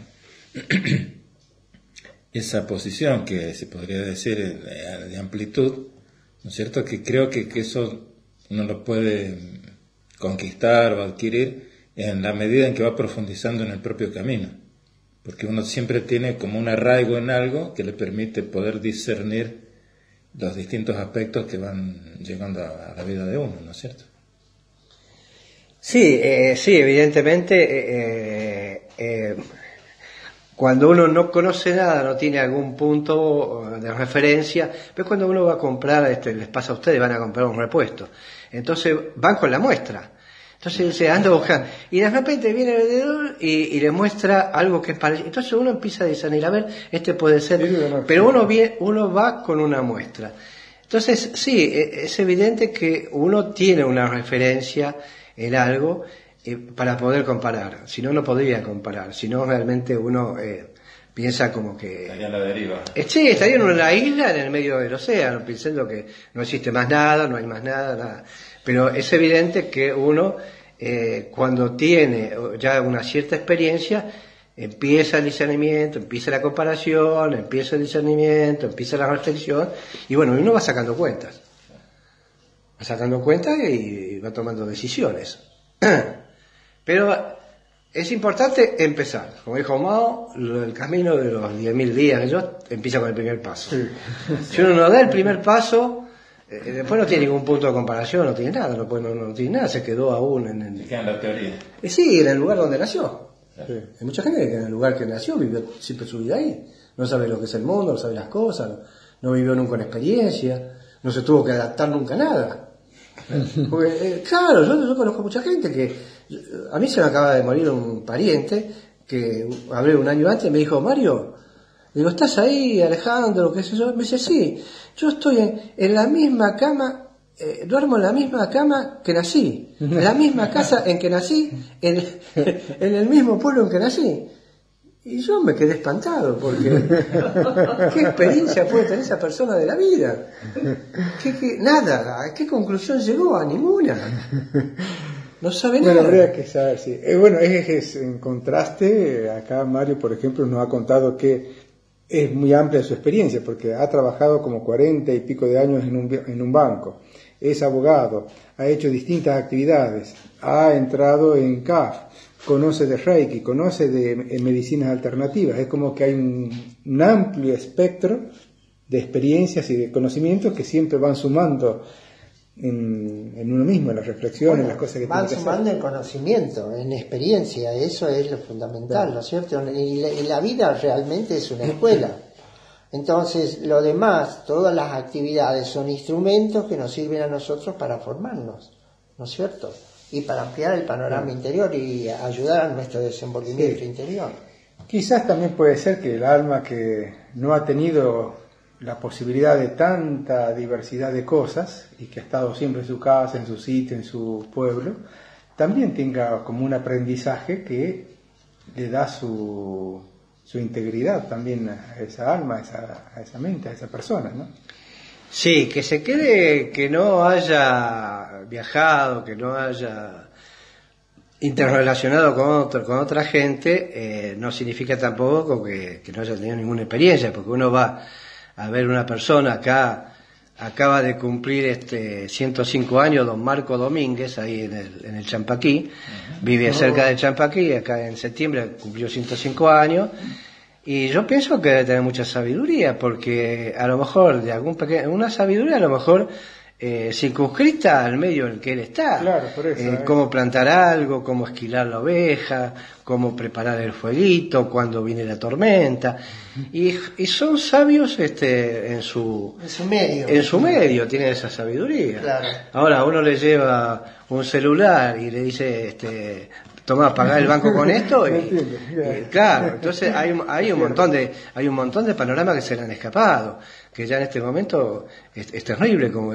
posición que se podría decir de amplitud, ¿no es cierto? Que creo que eso uno lo puede conquistar o adquirir en la medida en que va profundizando en el propio camino, porque uno siempre tiene como un arraigo en algo que le permite poder discernir los distintos aspectos que van llegando a la vida de uno, ¿no es cierto? Sí, evidentemente, cuando uno no conoce nada, no tiene algún punto de referencia, pero cuando uno va a comprar, les pasa a ustedes, van a comprar un repuesto, entonces van con la muestra, entonces se anda buscando, y de repente viene el vendedor y le muestra algo que es parecido, entonces uno empieza a discernir, a ver, puede ser, pero uno va con una muestra. Entonces, sí, es evidente que uno tiene una referencia en algo para poder comparar, si no, no podría comparar, si no realmente uno piensa como que... Estaría a la deriva. Sí, estaría en una isla en el medio del océano, pensando que no existe más nada, no hay más nada. Pero es evidente que uno, cuando tiene ya una cierta experiencia, empieza el discernimiento, empieza la comparación, empieza el discernimiento, empieza la reflexión, y bueno, uno va sacando cuentas. Va sacando cuentas y va tomando decisiones. Pero es importante empezar. Como dijo Mao, el camino de los 10.000 días empieza con el primer paso. Sí. Si uno no da el primer paso, después no tiene ningún punto de comparación, no tiene nada, no tiene nada, se quedó aún se queda en la teoría. Sí, en el lugar donde nació. Sí. Hay mucha gente que en el lugar que nació vivió siempre su vida ahí. No sabe lo que es el mundo, no sabe las cosas, no vivió nunca una experiencia, no se tuvo que adaptar nunca a nada. Porque, claro, yo conozco mucha gente que... A mí se me acaba de morir un pariente que hablé un año antes y me dijo, Mario, digo, ¿estás ahí, Alejandro? ¿Qué sé yo? Me dice, sí, yo estoy en la misma cama, duermo en la misma cama que nací, en la misma casa en que nací, en el mismo pueblo en que nací. Y yo me quedé espantado, porque ¿qué experiencia puede tener esa persona de la vida? Nada, ¿a qué conclusión llegó? A ninguna. No sabe nada. Bueno, habría que saber, sí. Bueno, es en contraste, acá Mario, por ejemplo, nos ha contado que es muy amplia su experiencia, porque ha trabajado como 40 y pico de años en un banco, es abogado, ha hecho distintas actividades, ha entrado en CAF, conoce de Reiki, conoce de medicinas alternativas. Es como que hay un amplio espectro de experiencias y de conocimientos que siempre van sumando en uno mismo, en las reflexiones, en las cosas que van tiene que sumando hacer. En conocimiento, en experiencia, eso es lo fundamental, ¿no es cierto? Y la vida realmente es una escuela. Entonces, lo demás, todas las actividades son instrumentos que nos sirven a nosotros para formarnos, ¿no es cierto? Y para ampliar el panorama interior y ayudar a nuestro desenvolvimiento interior. Quizás también puede ser que el alma que no ha tenido la posibilidad de tanta diversidad de cosas y que ha estado siempre en su casa, en su sitio, en su pueblo, también tenga como un aprendizaje que le da su integridad también a esa alma, a esa mente, a esa persona, ¿no? Sí, que se quede, que no haya viajado, que no haya interrelacionado con otra gente, no significa tampoco que no haya tenido ninguna experiencia, porque uno va a ver una persona acaba de cumplir 105 años, don Marco Domínguez, ahí en el Champaquí, vive cerca del Champaquí, acá en septiembre cumplió 105 años, y yo pienso que debe tener mucha sabiduría, porque a lo mejor una sabiduría a lo mejor circunscrita al medio en el que él está. Claro, por eso, cómo plantar algo, cómo esquilar la oveja, cómo preparar el fueguito cuando viene la tormenta, y son sabios en su medio tienen esa sabiduría. Claro. Ahora uno le lleva un celular y le dice toma, pagá el banco con esto y claro, entonces hay un montón de panoramas que se le han escapado, que ya en este momento es terrible como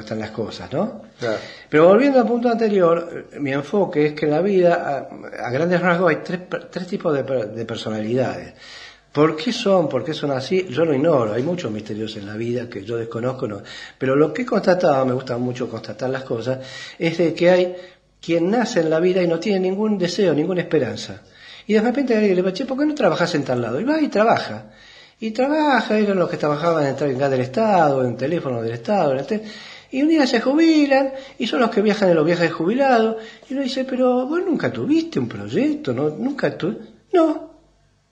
están las cosas, ¿no? Claro. Pero volviendo al punto anterior, mi enfoque es que en la vida, a grandes rasgos, hay tres tipos de personalidades. ¿Por qué son así? Yo lo ignoro, hay muchos misterios en la vida que yo desconozco, no. Pero lo que he constatado, me gusta mucho constatar las cosas, es de que hay quien nace en la vida y no tiene ningún deseo, ninguna esperanza. Y de repente alguien le dice, ¿por qué no trabajas en tal lado? Y va y trabaja. Eran los que trabajaban en gas del Estado, en teléfono del Estado, y un día se jubilan, y son los que viajan en los viajes de jubilado, y uno dice, pero vos nunca tuviste un proyecto, ¿no?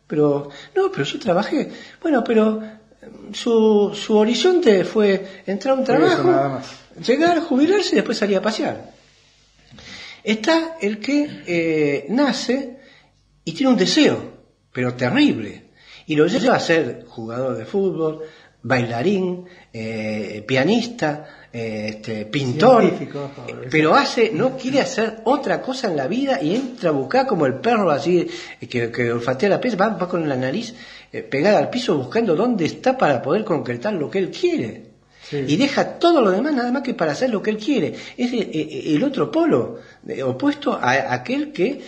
Pero yo trabajé. Bueno, pero su horizonte fue entrar a un trabajo, llegar, jubilarse y después salir a pasear. Está el que nace y tiene un deseo, pero terrible, y lo lleva a ser jugador de fútbol, bailarín, pianista, pintor, pero no quiere hacer otra cosa en la vida y entra a buscar como el perro así que olfatea la pieza, va con la nariz pegada al piso buscando dónde está para poder concretar lo que él quiere. Sí. Y deja todo lo demás nada más que para hacer lo que él quiere. Es el otro polo, opuesto a aquel que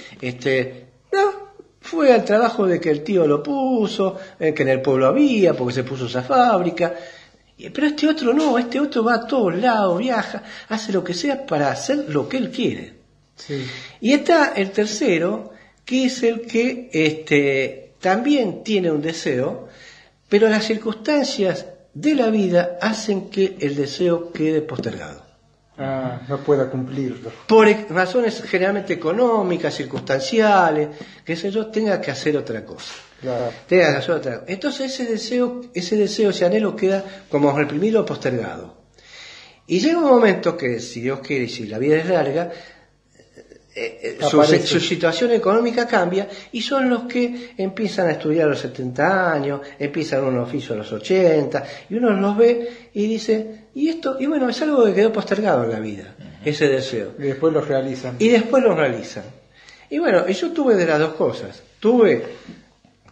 fue al trabajo de que el tío lo puso, que en el pueblo había, porque se puso esa fábrica. Pero este otro no, este otro va a todos lados, viaja, hace lo que sea para hacer lo que él quiere. Sí. Y está el tercero, que es el que también tiene un deseo, pero las circunstancias de la vida hacen que el deseo quede postergado. No pueda cumplirlo. Por razones generalmente económicas, circunstanciales, que tenga que hacer otra cosa. Claro. Tenga que hacer otra. Entonces ese deseo, ese anhelo queda como reprimido o postergado. Y llega un momento que, si Dios quiere y si la vida es larga, su situación económica cambia y son los que empiezan a estudiar a los 70 años, empiezan un oficio a los 80 y uno los ve y dice, y bueno, es algo que quedó postergado en la vida, ese deseo. Y después lo realizan. Y bueno, yo tuve de las dos cosas. Tuve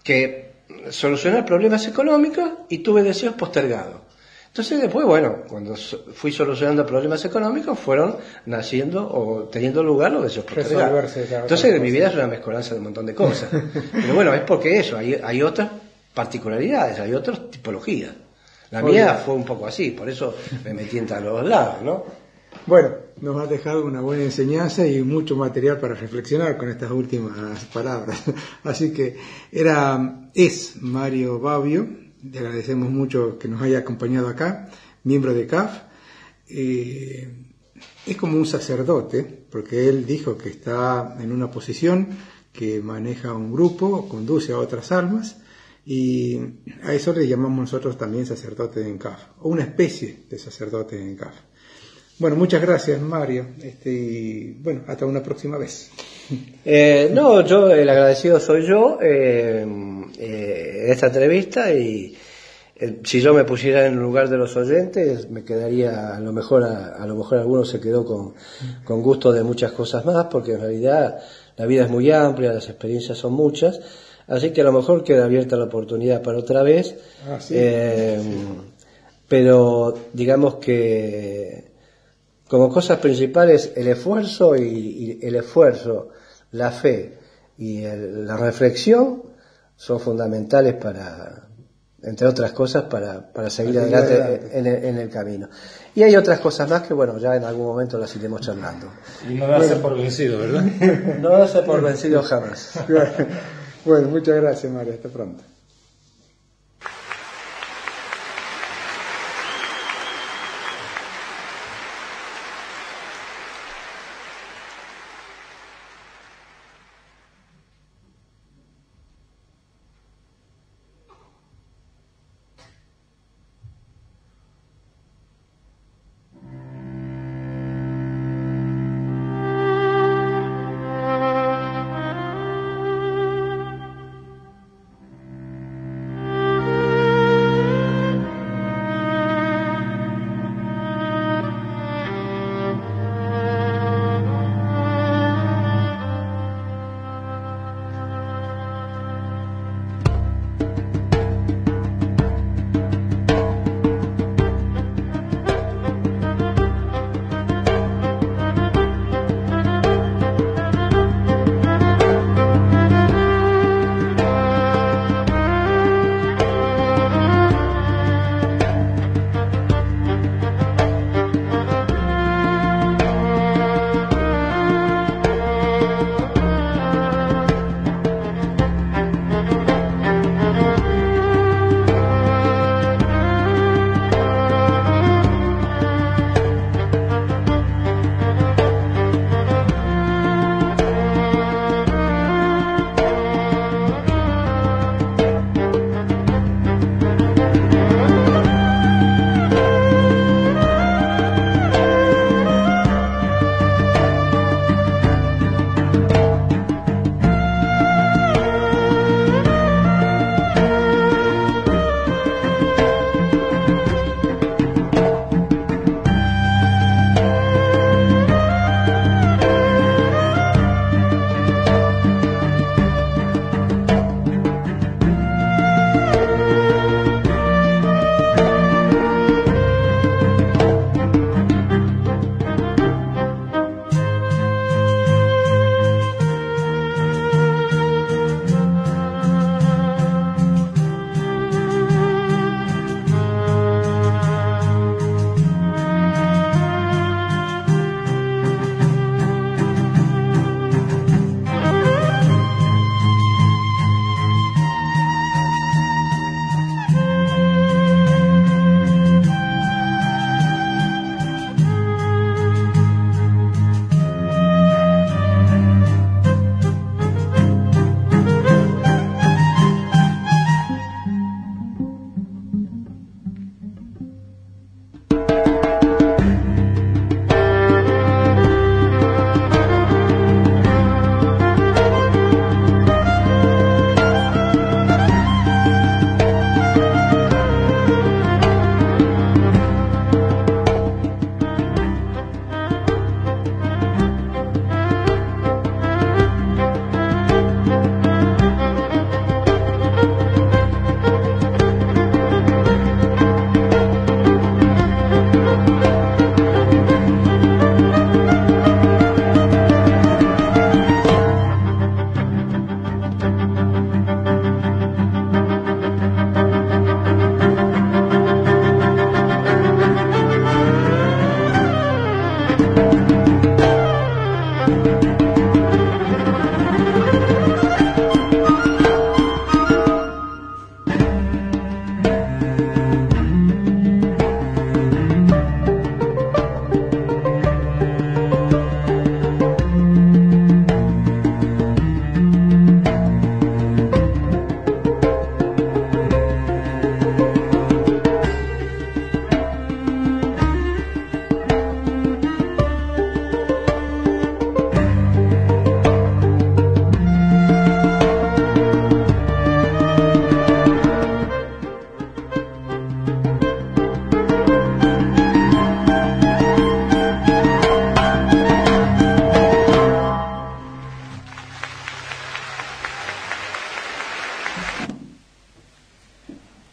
que solucionar problemas económicos y tuve deseos postergados. Entonces después, bueno, cuando fui solucionando problemas económicos, fueron naciendo o teniendo lugar los deseos postergados. Entonces mi vida es una mezcolanza de un montón de cosas. Pero bueno, es porque hay otras particularidades, hay otras tipologías. La mía fue un poco así, por eso me metí en los dos lados, ¿no? Bueno, nos has dejado una buena enseñanza y mucho material para reflexionar con estas últimas palabras. Así que es Mario Babbio. Le agradecemos mucho que nos haya acompañado acá, miembro de CAF. Es como un sacerdote, porque él dijo que está en una posición que maneja un grupo, conduce a otras almas, y a eso le llamamos nosotros también sacerdote en CAF, o una especie de sacerdote en CAF. Bueno, muchas gracias, Mario, y bueno, hasta una próxima vez. Yo el agradecido soy yo en esta entrevista, y si yo me pusiera en el lugar de los oyentes me quedaría, a lo mejor alguno se quedó con gusto de muchas cosas más, porque en realidad la vida es muy amplia, las experiencias son muchas, así que a lo mejor queda abierta la oportunidad para otra vez. ¿Sí? Pero digamos que como cosas principales el esfuerzo, la fe y la reflexión son fundamentales entre otras cosas, para seguir adelante en el camino. Y hay otras cosas más que, bueno, ya en algún momento las iremos charlando. Y no darse por vencido, ¿verdad? No darse por vencido jamás. Bueno, muchas gracias, Mario. Hasta pronto.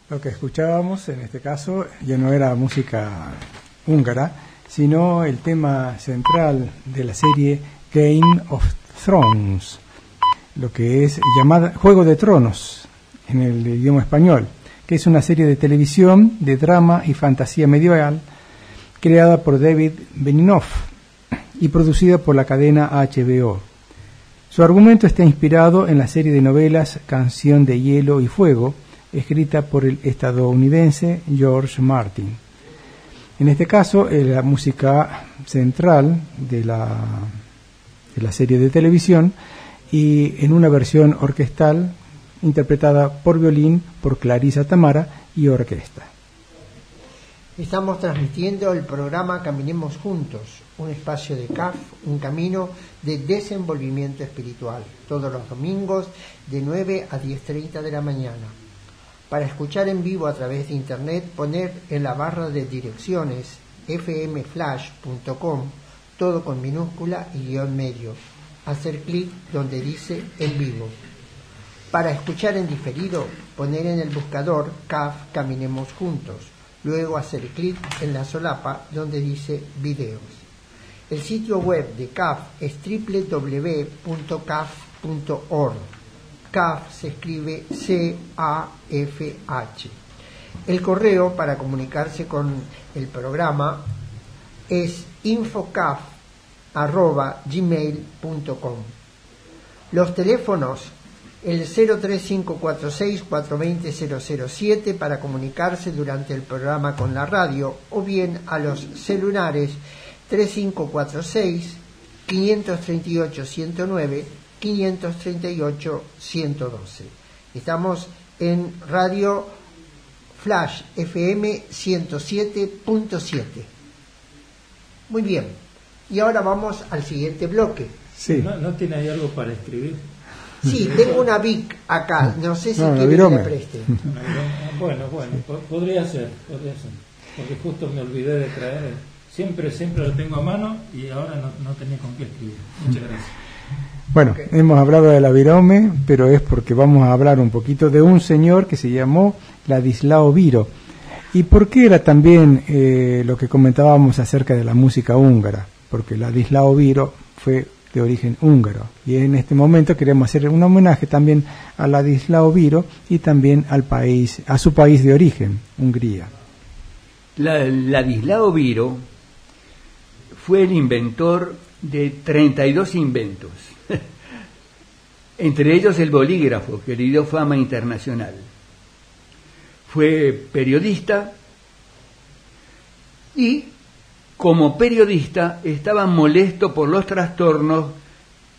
Lo que escuchábamos en este caso ya no era música húngara, sino el tema central de la serie Game of Thrones, lo que es llamada Juego de Tronos en el idioma español, que es una serie de televisión de drama y fantasía medieval creada por David Benioff y producida por la cadena HBO. Su argumento está inspirado en la serie de novelas Canción de Hielo y Fuego, escrita por el estadounidense George Martin. En este caso, la música central de la serie de televisión y en una versión orquestal interpretada por violín por Clarisa Tamara y orquesta. Estamos transmitiendo el programa Caminemos Juntos, un espacio de CAF, un camino de desenvolvimiento espiritual, todos los domingos de 9 a 10:30 de la mañana. Para escuchar en vivo a través de internet, poner en la barra de direcciones fmflash.com, todo con minúscula y guión medio. Hacer clic donde dice en vivo. Para escuchar en diferido, poner en el buscador CAF Caminemos Juntos. Luego hacer clic en la solapa donde dice videos. El sitio web de CAF es www.caf.org. CAF se escribe C-A-F-H. El correo para comunicarse con el programa es infocaf@gmail.com. Los teléfonos, el 03546-420-007 para comunicarse durante el programa con la radio, o bien a los celulares 3546-538-109, 538-112. Estamos en Radio Flash FM 107.7. Muy bien, y ahora vamos al siguiente bloque. Sí. ¿No tiene ahí algo para escribir? Sí, tengo una Bic acá, no sé si quiere que me preste. Bueno, podría ser, porque justo me olvidé de traer, siempre lo tengo a mano y ahora no tenía con qué escribir. Muchas gracias. Bueno, okay. Hemos hablado de la virome, pero es porque vamos a hablar un poquito de un señor que se llamó Ladislao Biro. ¿Y por qué era también lo que comentábamos acerca de la música húngara? Porque Ladislao Biro fue de origen húngaro. Y en este momento queremos hacer un homenaje también a Ladislao Biro y también a su país de origen, Hungría. Ladislao Biro fue el inventor de 32 inventos, entre ellos el bolígrafo, que le dio fama internacional. Fue periodista y, como periodista, estaba molesto por los trastornos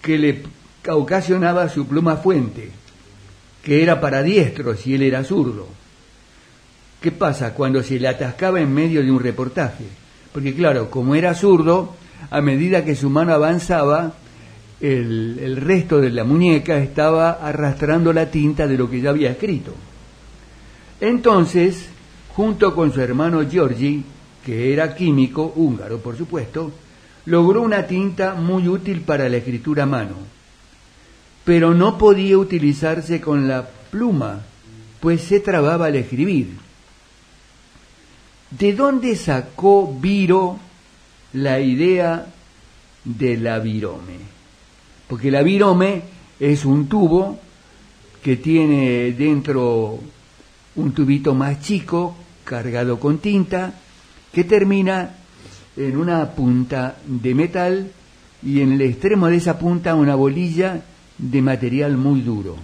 que le ocasionaba su pluma fuente, que era para diestros y él era zurdo. ¿Qué pasa cuando se le atascaba en medio de un reportaje? Porque claro, como era zurdo, a medida que su mano avanzaba, el resto de la muñeca estaba arrastrando la tinta de lo que ya había escrito. Entonces, junto con su hermano Georgi, que era químico, húngaro por supuesto, logró una tinta muy útil para la escritura a mano. Pero no podía utilizarse con la pluma, pues se trababa al escribir. ¿De dónde sacó Biro la idea de la virome? Porque la virome es un tubo que tiene dentro un tubito más chico cargado con tinta que termina en una punta de metal y en el extremo de esa punta una bolilla de material muy duro.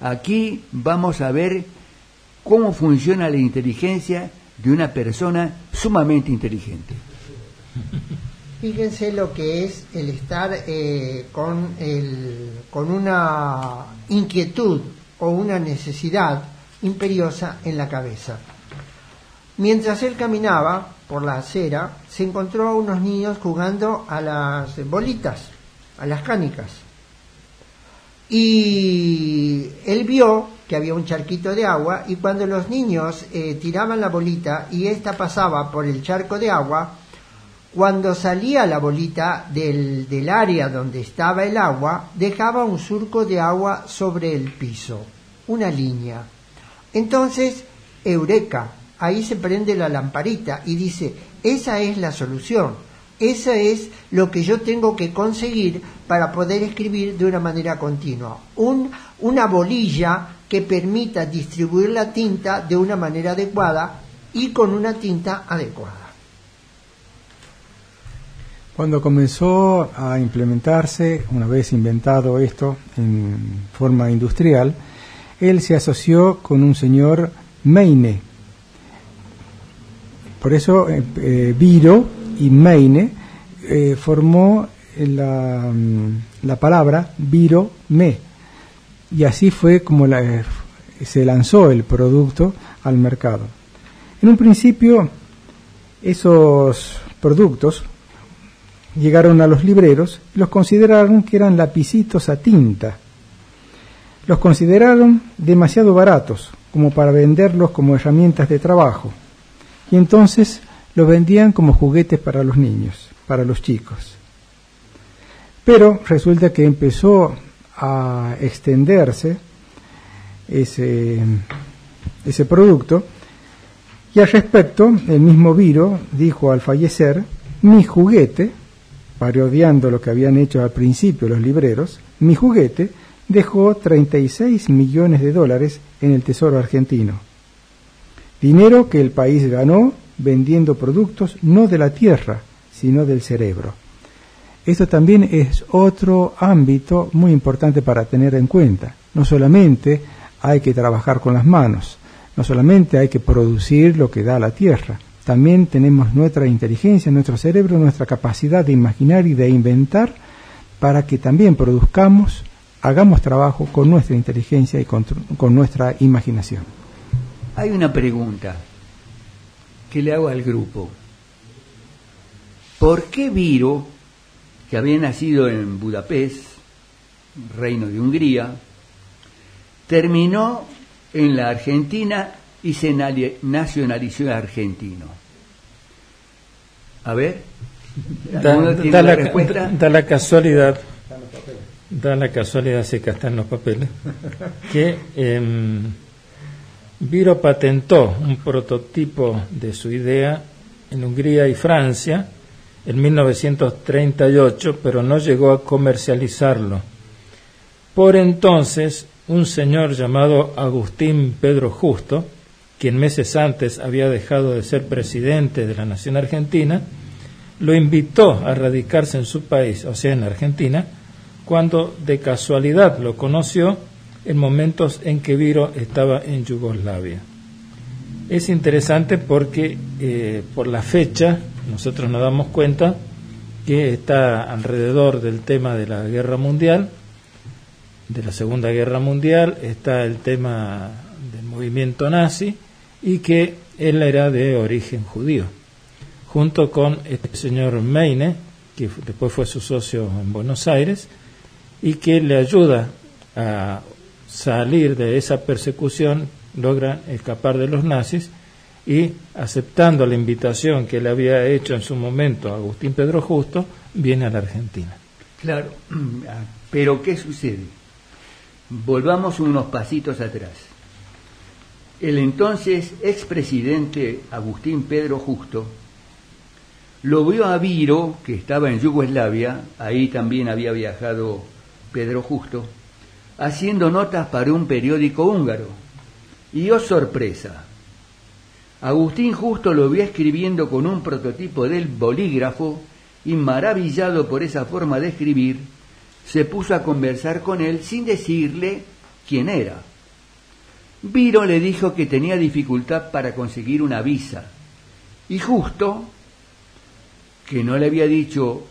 Aquí vamos a ver cómo funciona la inteligencia de una persona sumamente inteligente. Fíjense lo que es el estar con una inquietud o una necesidad imperiosa en la cabeza. Mientras él caminaba por la acera, se encontró a unos niños jugando a las bolitas, a las canicas. Y él vio que había un charquito de agua, y cuando los niños tiraban la bolita y ésta pasaba por el charco de agua, cuando salía la bolita del área donde estaba el agua, dejaba un surco de agua sobre el piso, una línea. Entonces eureka, ahí se prende la lamparita y dice, esa es la solución, esa es lo que yo tengo que conseguir para poder escribir de una manera continua. Una bolilla que permita distribuir la tinta de una manera adecuada y con una tinta adecuada. Cuando comenzó a implementarse, una vez inventado esto en forma industrial, él se asoció con un señor Meine. Por eso Biro y Meine formó la palabra Biro-Me. Y así fue como se lanzó el producto al mercado. En un principio, esos productos llegaron a los libreros y los consideraron que eran lapicitos a tinta. Los consideraron demasiado baratos como para venderlos como herramientas de trabajo. Y entonces los vendían como juguetes para los niños, para los chicos. Pero resulta que empezó a extenderse ese producto, y al respecto el mismo Biro dijo al fallecer: mi juguete, parodiando lo que habían hecho al principio los libreros, mi juguete dejó 36 millones de dólares en el Tesoro argentino. Dinero que el país ganó vendiendo productos no de la tierra, sino del cerebro. Esto también es otro ámbito muy importante para tener en cuenta. No solamente hay que trabajar con las manos, no solamente hay que producir lo que da la tierra, también tenemos nuestra inteligencia, nuestro cerebro, nuestra capacidad de imaginar y de inventar para que también produzcamos, hagamos trabajo con nuestra inteligencia y con nuestra imaginación. Hay una pregunta que le hago al grupo. ¿Por qué Biro, que había nacido en Budapest, Reino de Hungría, terminó en la Argentina y se nacionalizó argentino? A ver, da la casualidad, sí que está en los papeles, que Biro patentó un prototipo de su idea en Hungría y Francia en 1938, pero no llegó a comercializarlo. Por entonces, un señor llamado Agustín Pedro Justo, quien meses antes había dejado de ser presidente de la nación argentina, lo invitó a radicarse en su país, o sea, en Argentina, cuando de casualidad lo conoció en momentos en que Biro estaba en Yugoslavia. Es interesante porque por la fecha nosotros nos damos cuenta que está alrededor del tema de la guerra mundial, de la Segunda Guerra Mundial, está el tema del movimiento nazi, y que él era de origen judío, junto con este señor Meine, que después fue su socio en Buenos Aires, y que le ayuda a salir de esa persecución, logra escapar de los nazis, y aceptando la invitación que le había hecho en su momento Agustín Pedro Justo, viene a la Argentina. Claro, pero ¿qué sucede? Volvamos unos pasitos atrás. El entonces expresidente Agustín Pedro Justo lo vio a Biro, que estaba en Yugoslavia, ahí también había viajado Pedro Justo, haciendo notas para un periódico húngaro. Y oh sorpresa, Agustín Justo lo vio escribiendo con un prototipo del bolígrafo y, maravillado por esa forma de escribir, se puso a conversar con él sin decirle quién era. Biro le dijo que tenía dificultad para conseguir una visa, y Justo, que no le había dicho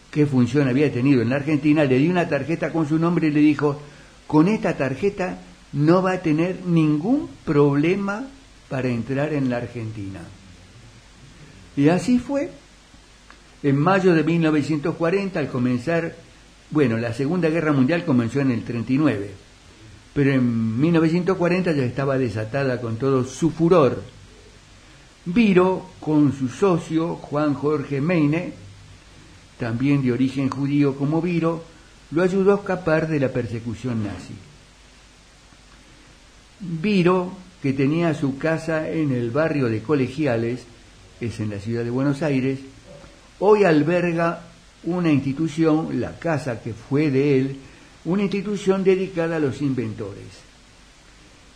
qué función había tenido en la Argentina, le dio una tarjeta con su nombre y le dijo: con esta tarjeta no va a tener ningún problema para entrar en la Argentina. Y así fue. En mayo de 1940, al comenzar, la Segunda Guerra Mundial comenzó en el 39, pero en 1940 ya estaba desatada con todo su furor. Biro, con su socio Juan Jorge Meine, también de origen judío como Biro, lo ayudó a escapar de la persecución nazi. Biro que tenía su casa en el barrio de Colegiales, es en la ciudad de Buenos Aires, hoy alberga una institución, la casa que fue de él, una institución dedicada a los inventores.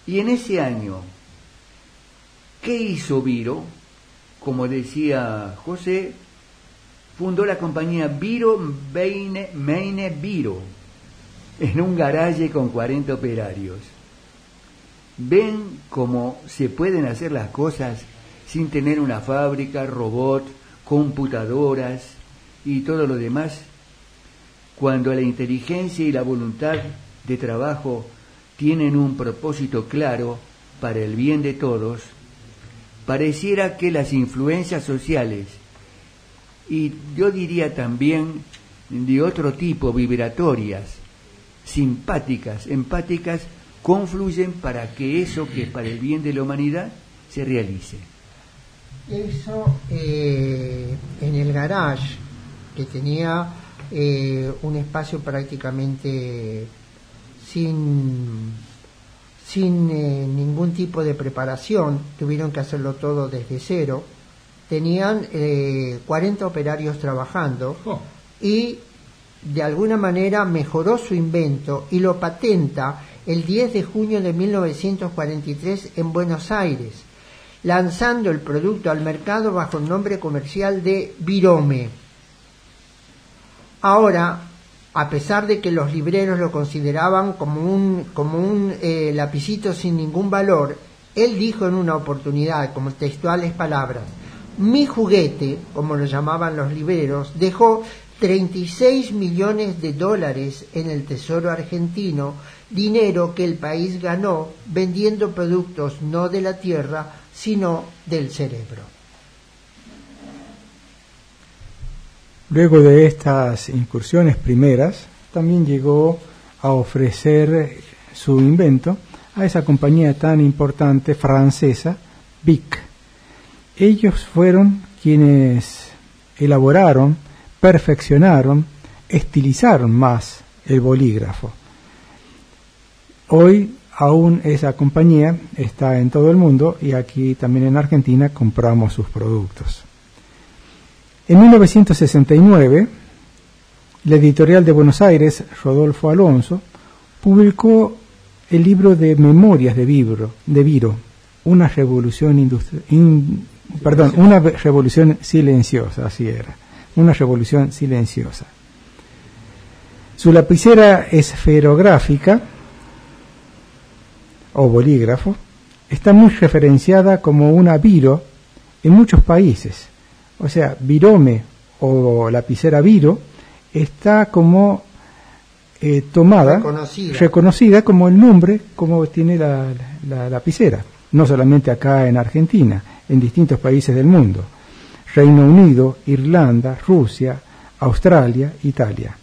Y en ese año, ¿qué hizo Viro? Como decía José, fundó la compañía Viro Meine Viro, en un garaje con 40 operarios. ¿Ven cómo se pueden hacer las cosas sin tener una fábrica, robot, computadoras y todo lo demás? Cuando la inteligencia y la voluntad de trabajo tienen un propósito claro para el bien de todos, pareciera que las influencias sociales, y yo diría también de otro tipo, vibratorias, simpáticas, empáticas, confluyen para que eso que es para el bien de la humanidad se realice. Eso en el garage, que tenía un espacio prácticamente sin ningún tipo de preparación, tuvieron que hacerlo todo desde cero, tenían 40 operarios trabajando y de alguna manera mejoró su invento y lo patenta el 10 de junio de 1943 en Buenos Aires, lanzando el producto al mercado bajo el nombre comercial de Virome. Ahora, a pesar de que los libreros lo consideraban como un lapicito sin ningún valor, él dijo en una oportunidad, como textuales palabras: mi juguete, como lo llamaban los libreros, dejó 36 millones de dólares en el Tesoro argentino, dinero que el país ganó vendiendo productos no de la tierra, sino del cerebro. Luego de estas incursiones primeras, también llegó a ofrecer su invento a esa compañía tan importante francesa, Bic. Ellos fueron quienes elaboraron, perfeccionaron, estilizaron más el bolígrafo. Hoy aún esa compañía está en todo el mundo y aquí también en Argentina compramos sus productos. En 1969, la editorial de Buenos Aires, Rodolfo Alonso, publicó el libro de memorias de Viro, una revolución una revolución silenciosa, así era, una revolución silenciosa. Su lapicera esferográfica o bolígrafo está muy referenciada como una Viro en muchos países. O sea, Virome o lapicera Viro está como tomada, reconocida como el nombre como tiene la lapicera, no solamente acá en Argentina, en distintos países del mundo: Reino Unido, Irlanda, Rusia, Australia, Italia.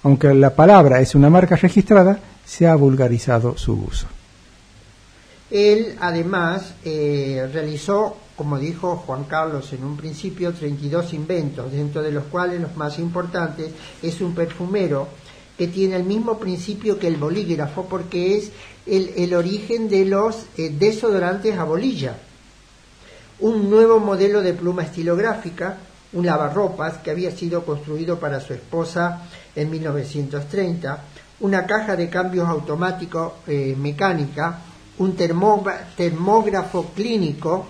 Aunque la palabra es una marca registrada, se ha vulgarizado su uso. Él además realizó, como dijo Juan Carlos en un principio, 32 inventos, dentro de los cuales los más importantes es un perfumero que tiene el mismo principio que el bolígrafo, porque es el origen de los desodorantes a bolilla. Un nuevo modelo de pluma estilográfica, un lavarropas que había sido construido para su esposa en 1930, una caja de cambios automático mecánica, un termógrafo clínico,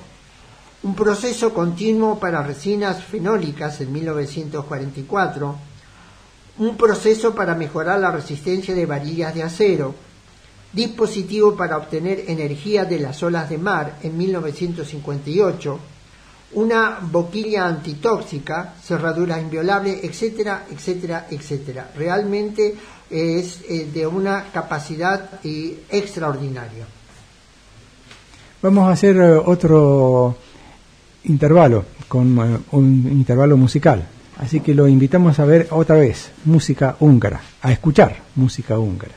un proceso continuo para resinas fenólicas en 1944, un proceso para mejorar la resistencia de varillas de acero, dispositivo para obtener energía de las olas de mar en 1958, una boquilla antitóxica, cerradura inviolable, etcétera, etcétera, etcétera. Realmente es de una capacidad extraordinaria. Vamos a hacer otro intervalo, con un intervalo musical. Así que lo invitamos a ver otra vez música húngara, a escuchar música húngara.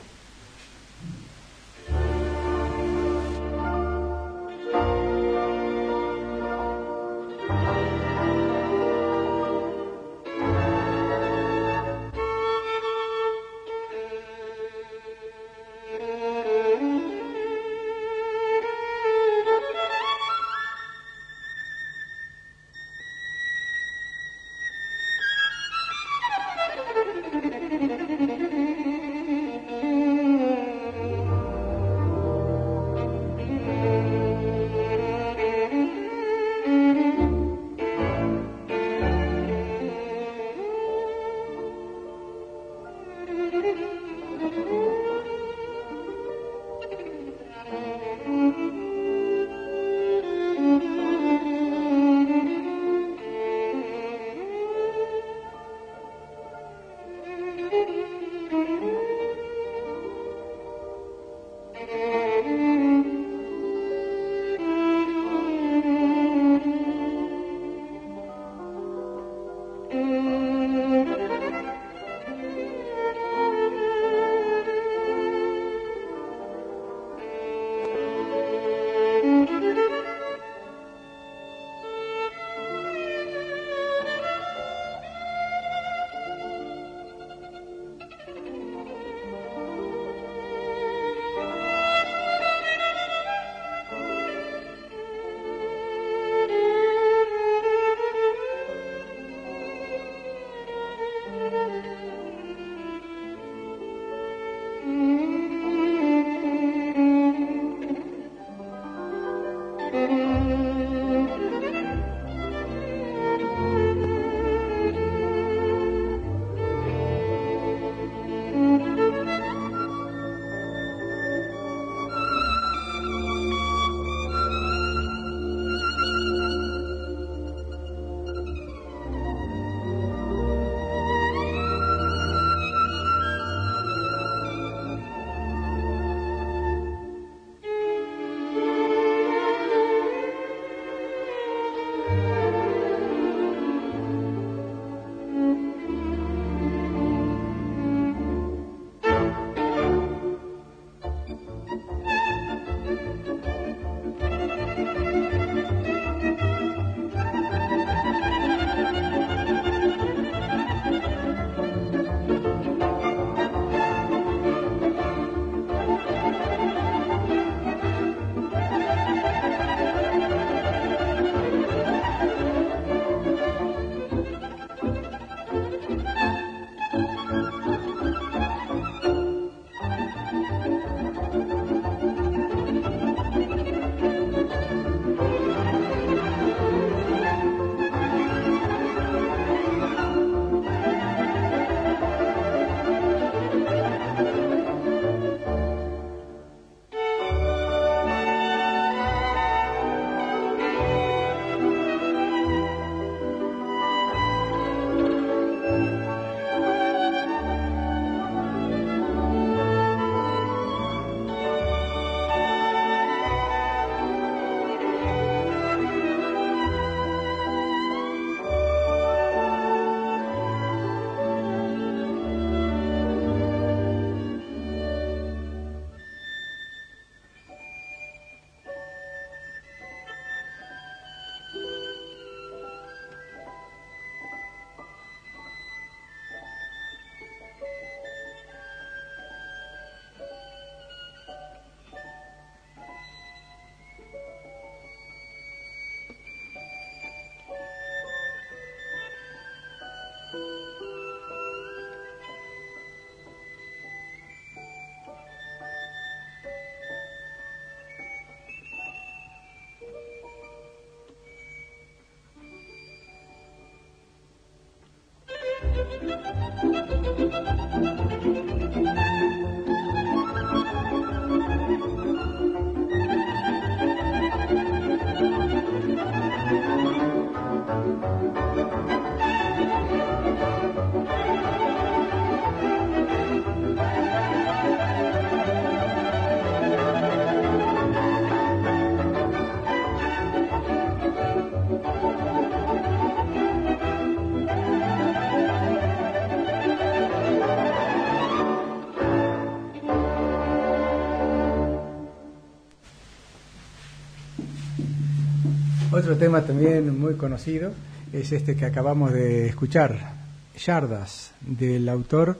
Otro tema también muy conocido es este que acabamos de escuchar, Yardas, del autor,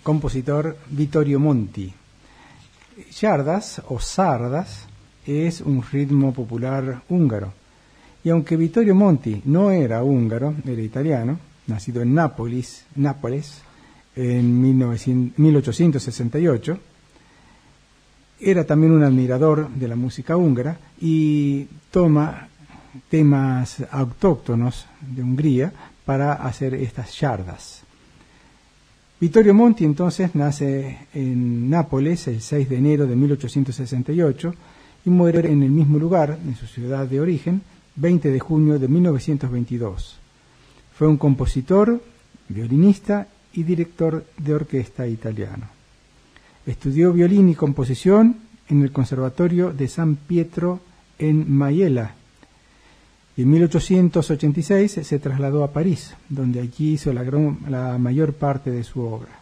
compositor Vittorio Monti. Yardas o sardas es un ritmo popular húngaro. Y aunque Vittorio Monti no era húngaro, era italiano, nacido en Nápoles en 1868, era también un admirador de la música húngara y toma temas autóctonos de Hungría para hacer estas yardas. Vittorio Monti entonces nace en Nápoles el 6 de enero de 1868 y muere en el mismo lugar, en su ciudad de origen, 20 de junio de 1922. Fue un compositor, violinista y director de orquesta italiano. Estudió violín y composición en el Conservatorio de San Pietro en Maiella. Y en 1886 se trasladó a París, donde allí hizo la mayor parte de su obra.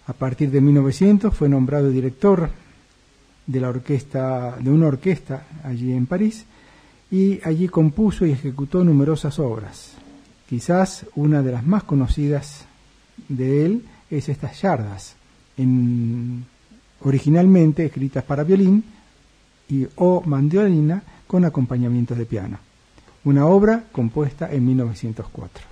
A partir de 1900 fue nombrado director de una orquesta allí en París, y allí compuso y ejecutó numerosas obras. Quizás una de las más conocidas de él es estas yardas, originalmente escritas para violín o mandolina con acompañamientos de piano. Una obra compuesta en 1904.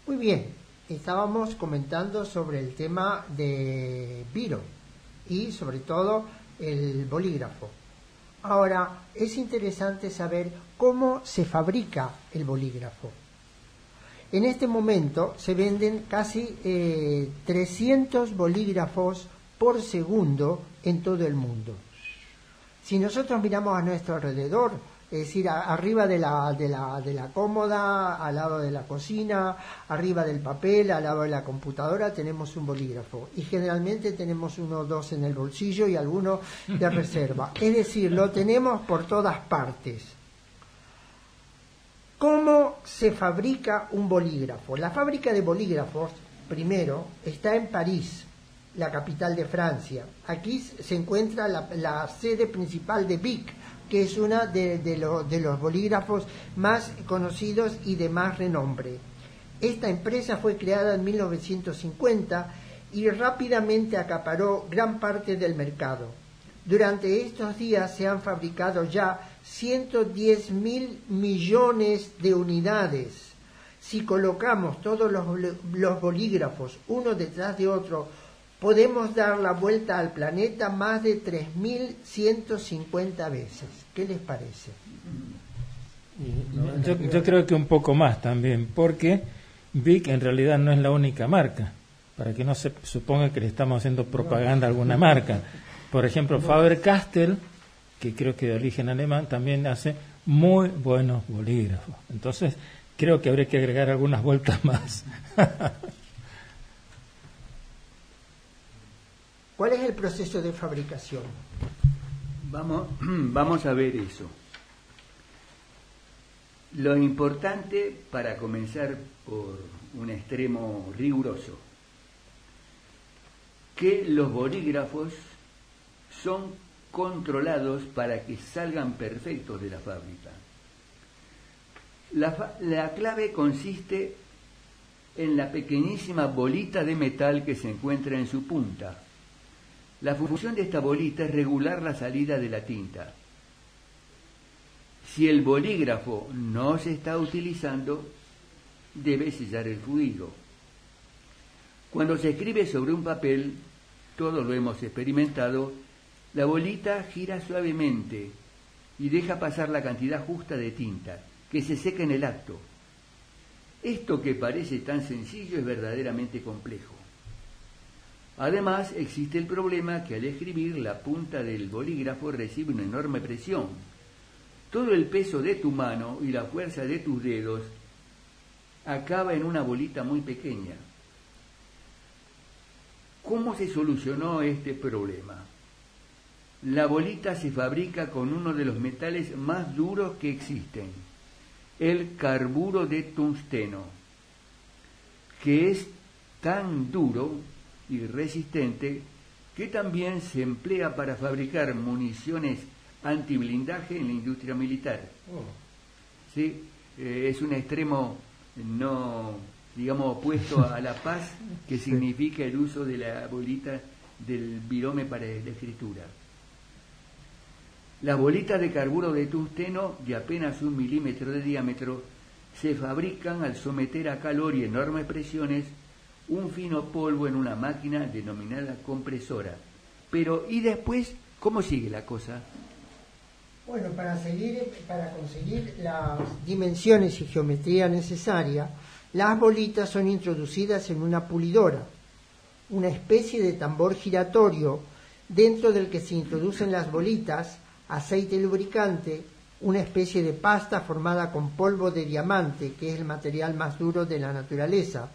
Muy bien, estábamos comentando sobre el tema de Byron y sobre todo el bolígrafo. Ahora, es interesante saber cómo se fabrica el bolígrafo. En este momento se venden casi 300 bolígrafos por segundo en todo el mundo. Si nosotros miramos a nuestro alrededor, es decir, arriba de la cómoda, al lado de la cocina, arriba del papel, al lado de la computadora, tenemos un bolígrafo. Y generalmente tenemos uno o dos en el bolsillo y alguno de reserva. Es decir, lo tenemos por todas partes. ¿Cómo se fabrica un bolígrafo? La fábrica de bolígrafos, primero, está en París, la capital de Francia. Aquí se encuentra la sede principal de Bic, que es una de los bolígrafos más conocidos y de más renombre. Esta empresa fue creada en 1950 y rápidamente acaparó gran parte del mercado. Durante estos días se han fabricado ya 110.000 millones de unidades. Si colocamos todos los bolígrafos uno detrás de otro, podemos dar la vuelta al planeta más de 3.150 veces. ¿Qué les parece? Yo creo que un poco más también, porque Bic en realidad no es la única marca, para que no se suponga que le estamos haciendo propaganda a alguna marca. Por ejemplo, Faber-Castell, que creo que de origen alemán, también hace muy buenos bolígrafos. Entonces, creo que habría que agregar algunas vueltas más. ¿Cuál es el proceso de fabricación? Vamos a ver eso. Lo importante, para comenzar por un extremo riguroso, que los bolígrafos son controlados para que salgan perfectos de la fábrica. La clave consiste en la pequeñísima bolita de metal que se encuentra en su punta. La función de esta bolita es regular la salida de la tinta. Si el bolígrafo no se está utilizando, debe sellar el fluido. Cuando se escribe sobre un papel, todos lo hemos experimentado, la bolita gira suavemente y deja pasar la cantidad justa de tinta, que se seca en el acto. Esto que parece tan sencillo es verdaderamente complejo. Además, existe el problema que al escribir la punta del bolígrafo recibe una enorme presión. Todo el peso de tu mano y la fuerza de tus dedos acaba en una bolita muy pequeña. ¿Cómo se solucionó este problema? La bolita se fabrica con uno de los metales más duros que existen, el carburo de tungsteno, que es tan duro y resistente que también se emplea para fabricar municiones antiblindaje en la industria militar. ¿Sí? Es un extremo no, digamos, opuesto a la paz que significa el uso de la bolita del virome para la escritura. Las bolitas de carburo de tungsteno de apenas 1 milímetro de diámetro se fabrican al someter a calor y enormes presiones un fino polvo en una máquina denominada compresora. Pero, ¿y después cómo sigue la cosa? Bueno, para conseguir las dimensiones y geometría necesaria, las bolitas son introducidas en una pulidora, una especie de tambor giratorio dentro del que se introducen las bolitas, aceite lubricante, una especie de pasta formada con polvo de diamante, que es el material más duro de la naturaleza,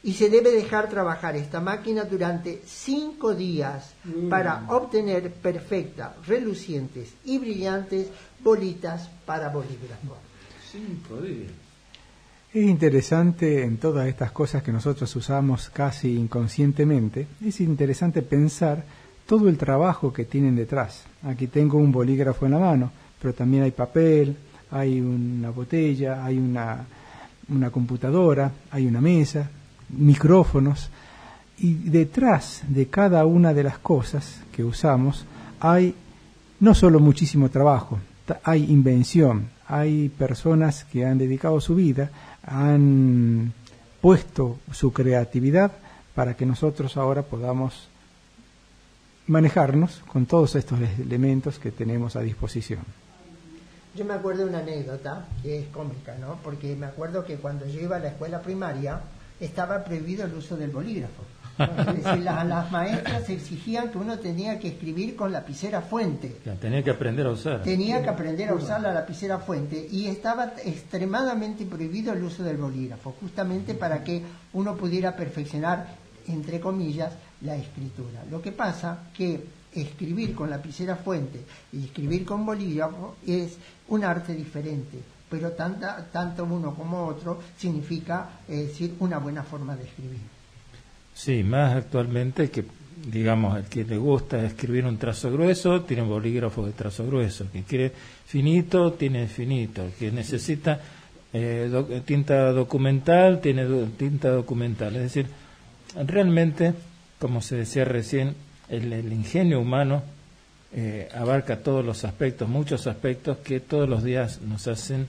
y se debe dejar trabajar esta máquina durante 5 días para obtener perfectas, relucientes y brillantes bolitas para bolígrafo. 5 días. Es interesante en todas estas cosas que nosotros usamos casi inconscientemente, es interesante pensar todo el trabajo que tienen detrás. Aquí tengo un bolígrafo en la mano, pero también hay papel, hay una botella, hay una computadora, hay una mesa, micrófonos, y detrás de cada una de las cosas que usamos hay no solo muchísimo trabajo, hay invención, hay personas que han dedicado su vida, han puesto su creatividad para que nosotros ahora podamos manejarnos con todos estos elementos que tenemos a disposición. Yo me acuerdo de una anécdota que es cómica, ¿no? Porque me acuerdo que cuando yo iba a la escuela primaria estaba prohibido el uso del bolígrafo. Es decir, las maestras exigían que uno tenía que escribir con lapicera fuente. Tenía que aprender a usar. Tenía que aprender a usar la lapicera fuente y estaba extremadamente prohibido el uso del bolígrafo, justamente para que uno pudiera perfeccionar, entre comillas, la escritura. Lo que pasa que escribir con lapicera fuente y escribir con bolígrafo es un arte diferente, pero tanto uno como otro significa decir una buena forma de escribir. Sí, más actualmente que, digamos, el que le gusta escribir un trazo grueso, tiene un bolígrafo de trazo grueso, el que quiere finito, tiene finito, el que necesita tinta documental, tiene tinta documental. Es decir, realmente, como se decía recién, el ingenio humano abarca todos los aspectos, muchos aspectos que todos los días nos hacen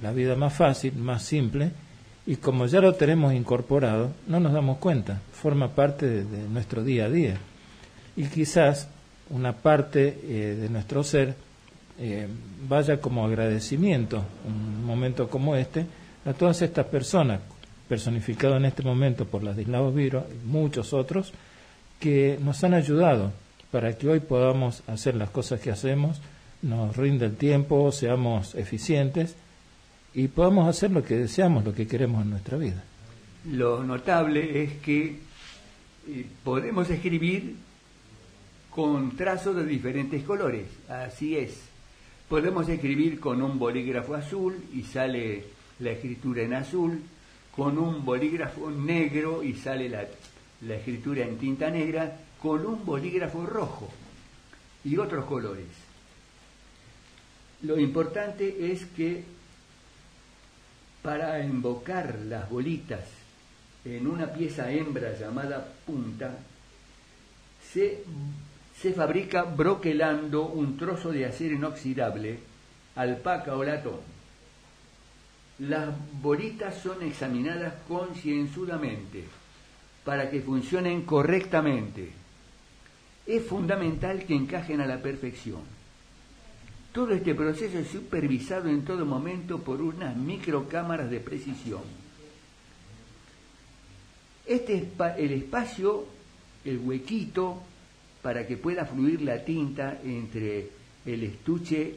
la vida más fácil, más simple, y como ya lo tenemos incorporado, no nos damos cuenta, forma parte de nuestro día a día. Y quizás una parte de nuestro ser vaya como agradecimiento, un momento como este, a todas estas personas, personificado en este momento por Ladislao Viró y muchos otros, que nos han ayudado para que hoy podamos hacer las cosas que hacemos, nos rinda el tiempo, seamos eficientes y podamos hacer lo que deseamos, lo que queremos en nuestra vida. Lo notable es que podemos escribir con trazos de diferentes colores, así es. Podemos escribir con un bolígrafo azul y sale la escritura en azul, con un bolígrafo negro y sale la escritura en tinta negra, con un bolígrafo rojo y otros colores. Lo importante es que para embocar las bolitas en una pieza hembra llamada punta, se fabrica broquelando un trozo de acero inoxidable, alpaca o latón. Las bolitas son examinadas concienzudamente para que funcionen correctamente. Es fundamental que encajen a la perfección. Todo este proceso es supervisado en todo momento por unas microcámaras de precisión. Este es el espacio, el huequito, para que pueda fluir la tinta entre el estuche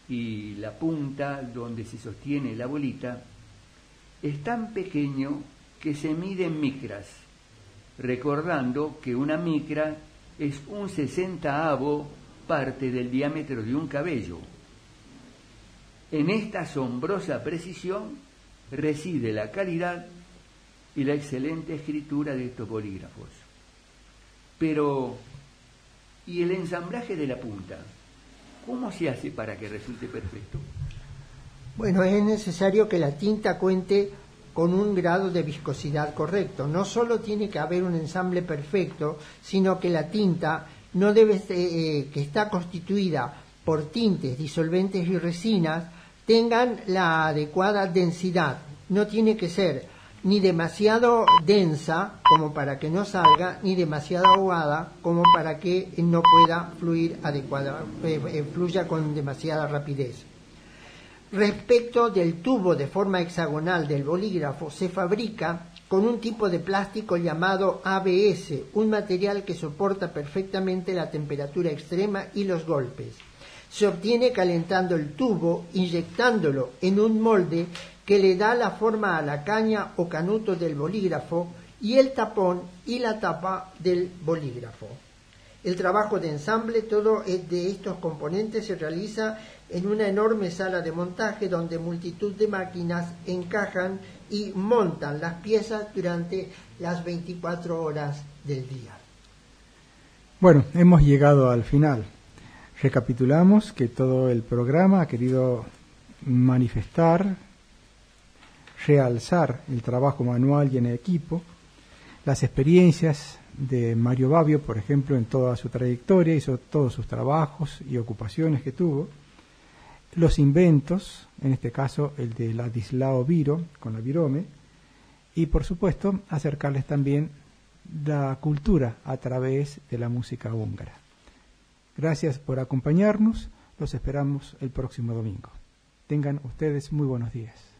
y la punta donde se sostiene la bolita, es tan pequeño que se mide en micras, recordando que una micra es un 60avo parte del diámetro de un cabello. En esta asombrosa precisión reside la calidad y la excelente escritura de estos bolígrafos. Pero, ¿y el ensamblaje de la punta? ¿Cómo se hace para que resulte perfecto? Bueno, es necesario que la tinta cuente con un grado de viscosidad correcto. No solo tiene que haber un ensamble perfecto, sino que la tinta no debe que está constituida por tintes, disolventes y resinas, tengan la adecuada densidad. No tiene que ser ni demasiado densa como para que no salga, ni demasiado ahogada como para que no pueda fluir fluya con demasiada rapidez. Respecto del tubo de forma hexagonal del bolígrafo, se fabrica con un tipo de plástico llamado ABS, un material que soporta perfectamente la temperatura extrema y los golpes. Se obtiene calentando el tubo, inyectándolo en un molde que le da la forma a la caña o canuto del bolígrafo, y el tapón y la tapa del bolígrafo. El trabajo de ensamble, todo de estos componentes se realiza en una enorme sala de montaje donde multitud de máquinas encajan y montan las piezas durante las 24 horas del día. Bueno, hemos llegado al final. Recapitulamos que todo el programa ha querido manifestar, realzar el trabajo manual y en equipo, las experiencias de Mario Babbio, por ejemplo, en toda su trayectoria, hizo todos sus trabajos y ocupaciones que tuvo, los inventos, en este caso el de Ladislao Biro, con la virome, y por supuesto acercarles también la cultura a través de la música húngara. Gracias por acompañarnos, los esperamos el próximo domingo. Tengan ustedes muy buenos días.